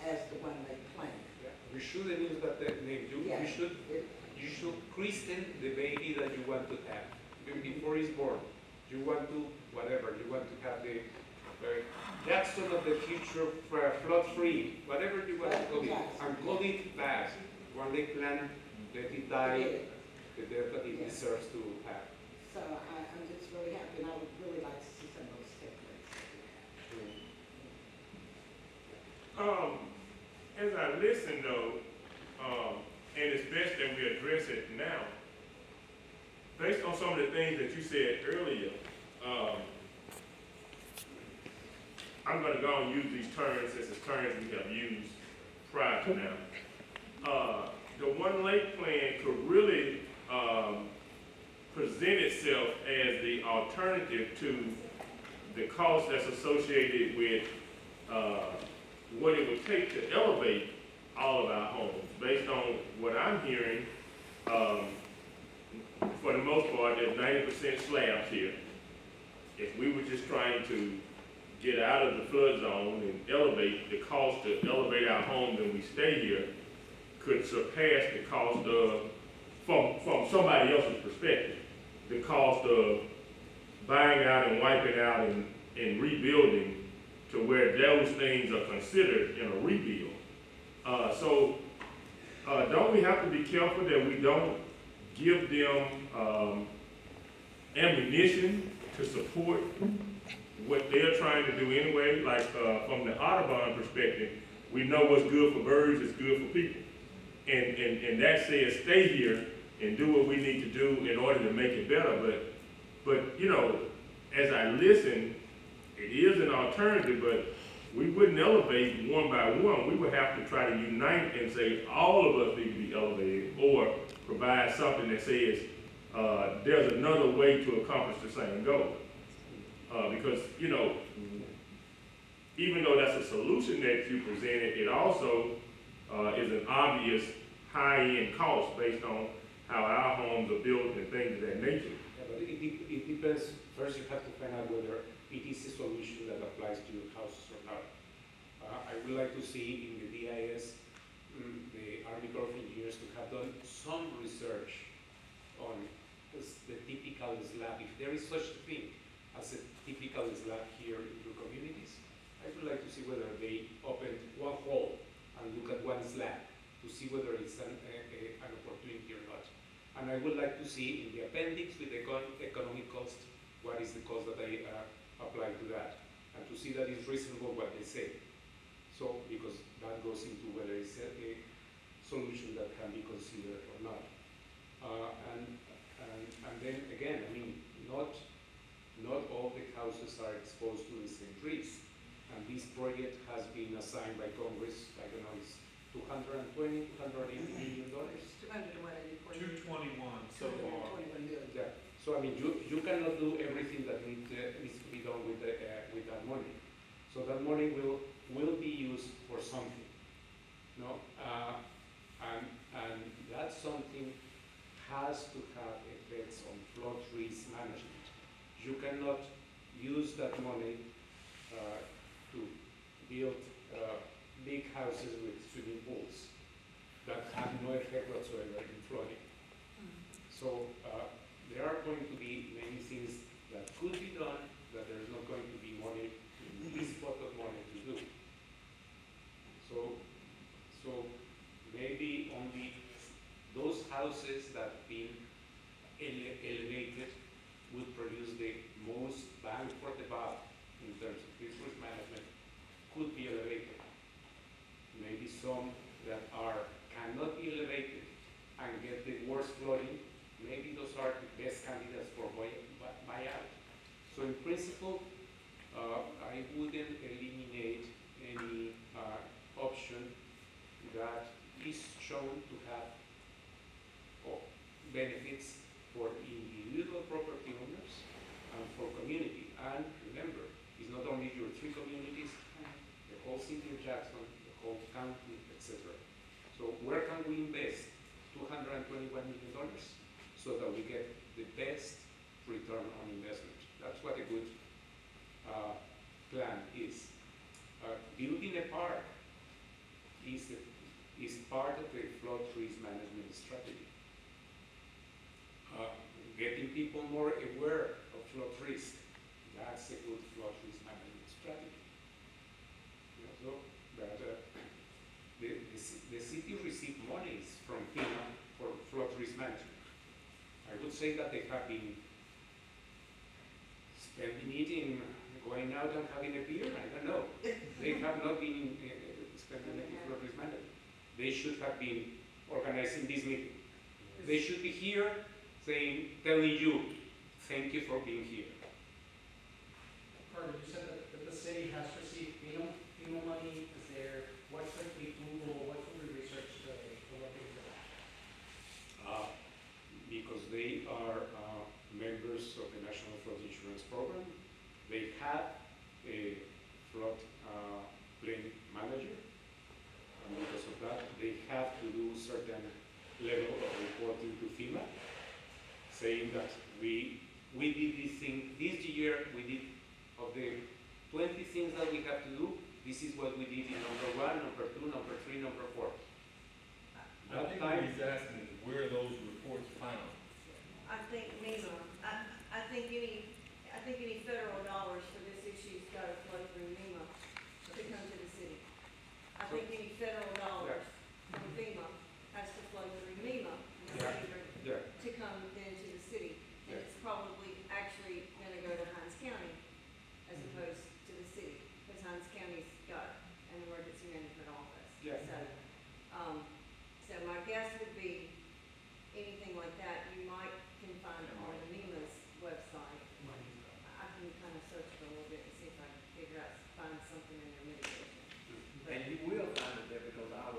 as the one they claim. You shouldn't use that name. Yeah. You should christen the baby that you want to have before he's born. You want to whatever. You want to have the Jackson of the future, flood-free, whatever you want to call it, and call it fast. When they plan, let it die the death that it deserves to have. So I'm just really happy, and I would really like to see some of those templates. As I listen though, and it's best that we address it now, based on some of the things that you said earlier, I'm gonna go and use these terms as the terms we have used prior to now. The One Lake Plan could really present itself as the alternative to the cost that's associated with what it would take to elevate all of our homes. Based on what I'm hearing, for the most part, there's 90% slabs here. If we were just trying to get out of the flood zone and elevate, the cost to elevate our homes and we stay here could surpass the cost of, from somebody else's perspective, the cost of buying out and wiping out and rebuilding to where those things are considered in a rebuild. So don't we have to be careful that we don't give them ammunition to support what they're trying to do anyway? Like from the Audubon perspective, we know what's good for birds is good for people. And that says stay here and do what we need to do in order to make it better. But you know, as I listen, it is an alternative, but we wouldn't elevate one by one. We would have to try to unite and say all of us need to be elevated, or provide something that says there's another way to accomplish the same goal. Because, you know, even though that's a solution that you presented, it also is an obvious high-end cost based on how our homes are built and things of that nature. Yeah, but it depends. First, you have to find out whether it is a solution that applies to your houses or not. I would like to see in the DIS, the Army Corps of Engineers to have done some research on the typical slab, if there is such a thing as a typical slab here in your communities. I would like to see whether they opened one hole and look at one slab to see whether it's an opportunity or not. And I would like to see in the appendix with the economic cost, what is the cost that I apply to that, and to see that it's reasonable what they say. So, because that goes into whether it's a solution that can be considered or not. And then again, I mean, not all the houses are exposed to the same trees. And this project has been assigned by Congress, I don't know, it's $220, $280 million. 221 so far. 221 million. Yeah. So I mean, you cannot do everything that needs to be done with that money. So that money will be used for something, no? And that something has to have effects on flood risk management. You cannot use that money to build big houses with swimming pools that have no effect whatsoever in flooding. So there are going to be many things that could be done that there's not going to be money, this pot of money to do. So maybe only those houses that have been elevated would produce the most bang for the buck in terms of resource management could be elevated. Maybe some that cannot be elevated and get the worst flooding, maybe those are the best candidates for buyout. So in principle, I wouldn't eliminate any option that is shown to have benefits for individual property owners and for community. And remember, it's not only your 3 communities, the whole city of Jackson, the whole county, etc. So where can we invest $221 million so that we get the best return on investment. That's what a good plan is. Building a park is part of the flood risk management strategy. Getting people more aware of flood risk, that's a good flood risk management strategy. So that, the city received monies from FEMA for flood risk management. I would say that they have been spending it in going out and having a beer, I don't know. They have not been spending it in flood risk management. They should have been organizing this meeting. They should be here telling you, thank you for being here. Carter, you said that the city has received FEMA money. Is there, what's the Google, what can we research to look into that? Because they are members of the National Flood Insurance Program. They have a flood plain manager. And because of that, they have to do certain level of reporting to FEMA, saying that we did this thing this year, we did of the 20 things that we have to do, this is what we did in number 1, number 2, number 3, number 4. I think what he's asking is where are those reports found? I think NEMA, I think any federal dollars for this issue's gotta flow through NEMA to come to the city. I think any federal dollars from FEMA has to flow through NEMA to come then to the city. And it's probably actually gonna go to Hines County as opposed to the city, because Hines County's got an emergency management office. So my guess would be anything like that, you can find on the NEMA's website. I can kind of search it a little bit and see if I can find something in their mitigation. And you will find it there because our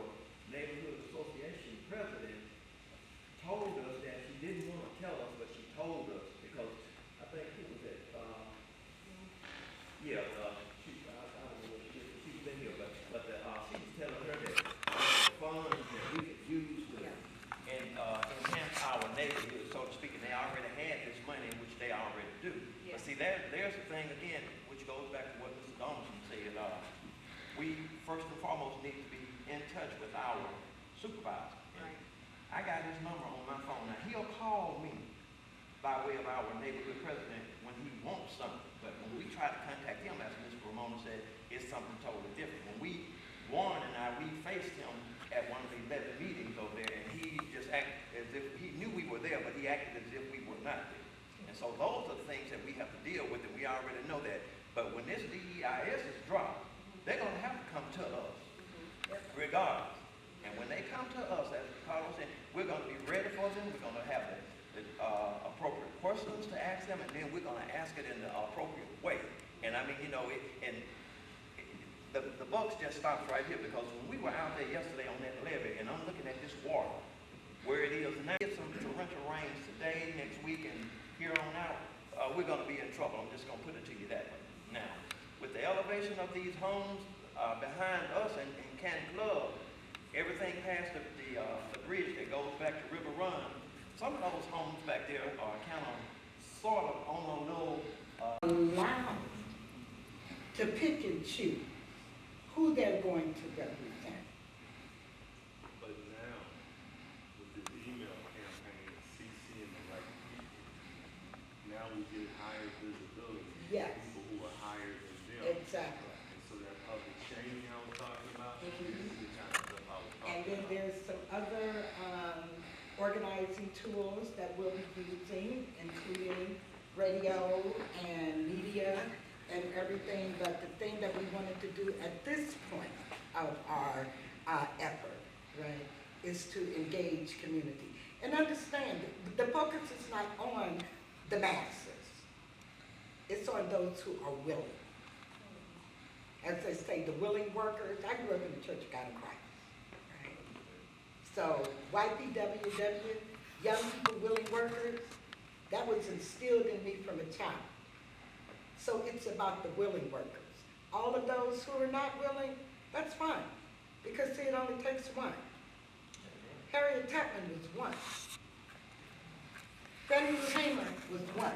neighborhood association president told us that she didn't want to tell us, but she told us because I think who was it? I don't know what she did, she's been here, but she was telling her that the funds that we could use to enhance our neighborhood, so to speak, and they already had this money, which they already do. But see, there's the thing again, which goes back to what Mr. Donaldson said. We first and foremost need to be in touch with our supervisor. Right. I got his number on my phone. Now, he'll call me by way of our neighborhood president when he wants something. But when we try to contact him, as Ms. Ramona said, it's something totally different. When Warren and we faced him at one of the 11 meetings over there, and he just acted as if he knew we were there, but he acted as if we were not there. And so those are the things that we have to deal with, and we already know that. But when this DEIS is dropped, they're going to have to come to us, regardless. And when they come to us, as Carlos said, we're going to be ready for them. We're going to have the appropriate questions to ask them, and then we're going to ask it in the appropriate way. And I mean, the buck just stops right here, because when we were out there yesterday on that levee, and I'm looking at this water, where it is now, get some torrential rains today, next week, and here on out, we're going to be in trouble. I'm just going to put it to you that way. Now, with the elevation of these homes behind us and Canton Club, everything past the bridge that goes back to River Run, some of those homes back there are kind of sort of on a little allowed to pick and choose who they're going to represent. But now, with this email campaign, CCing the right people, now we get higher visibility. Yes. People who are higher than them. Exactly. And so that public shaming I was talking about, this is the kind of stuff I was talking And then about. there's some other organizing tools that we'll be using, including radio and media and everything. But the thing that we wanted to do at this point of our effort, right, is to engage community. And understand, the focus is not on the masses. It's on those who are willing. As they say, the willing workers. I grew up in the Church of God in Christ. Right? So YPWW, young people, willing workers, that was instilled in me from a child. So it's about the willing workers. All of those who are not willing, that's fine. Because see, it only takes one. Harriet Tubman was one. Fannie Lou Hamer was one.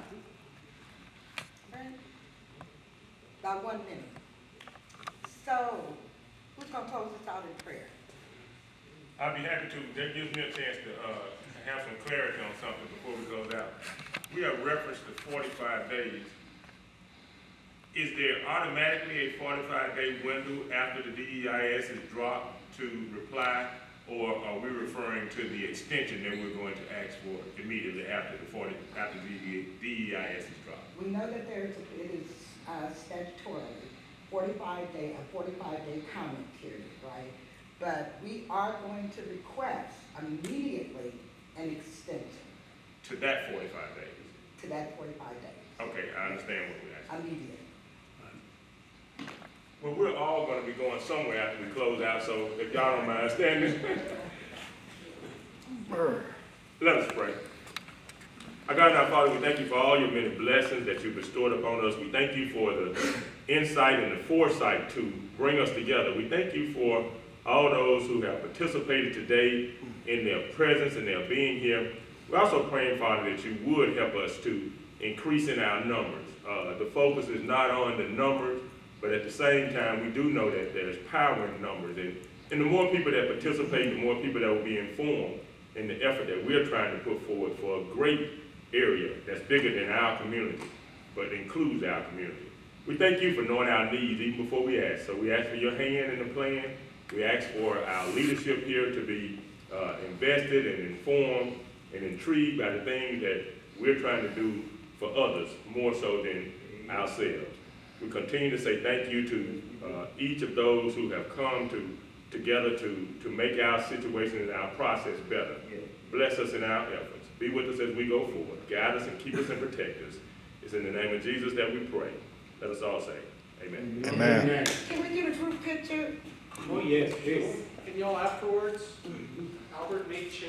Okay? About 1 minute. So, who's gonna close us out in prayer? I'll be happy to. That gives me a chance to have some clarity on something before we close out. We have referenced the 45 days. Is there automatically a 45-day window after the DEIS is dropped to reply, or are we referring to the extension that we're going to ask for immediately after the DEIS is dropped? We know that it is statutorily a 45-day comment period, right? But we are going to request immediately an extension To that 45 days? to that 45 days, Okay, I understand what we're asking. immediately. Well, we're all gonna be going somewhere after we close out, so if y'all don't mind standing. Let us pray. Our God and our Father, we thank you for all your many blessings that you bestowed upon us. We thank you for the insight and the foresight to bring us together. We thank you for all those who have participated today in their presence and their being here. We're also praying, Father, that you would help us to increase in our numbers. The focus is not on the numbers, but at the same time, we do know that there's power in numbers. And the more people that participate, the more people that will be informed in the effort that we're trying to put forward for a great area that's bigger than our community, but includes our community. We thank you for knowing our needs even before we ask. So we ask for your hand in the plan. We ask for our leadership here to be invested and informed and intrigued by the things that we're trying to do for others more so than ourselves. We continue to say thank you to each of those who have come together to make our situation and our process better. Bless us in our efforts. Be with us as we go forward. Guide us and keep us and protect us. It's in the name of Jesus that we pray. Let us all say amen. Amen. Can we get a group picture? Oh, yes, please. Can y'all afterwards, Albert made sure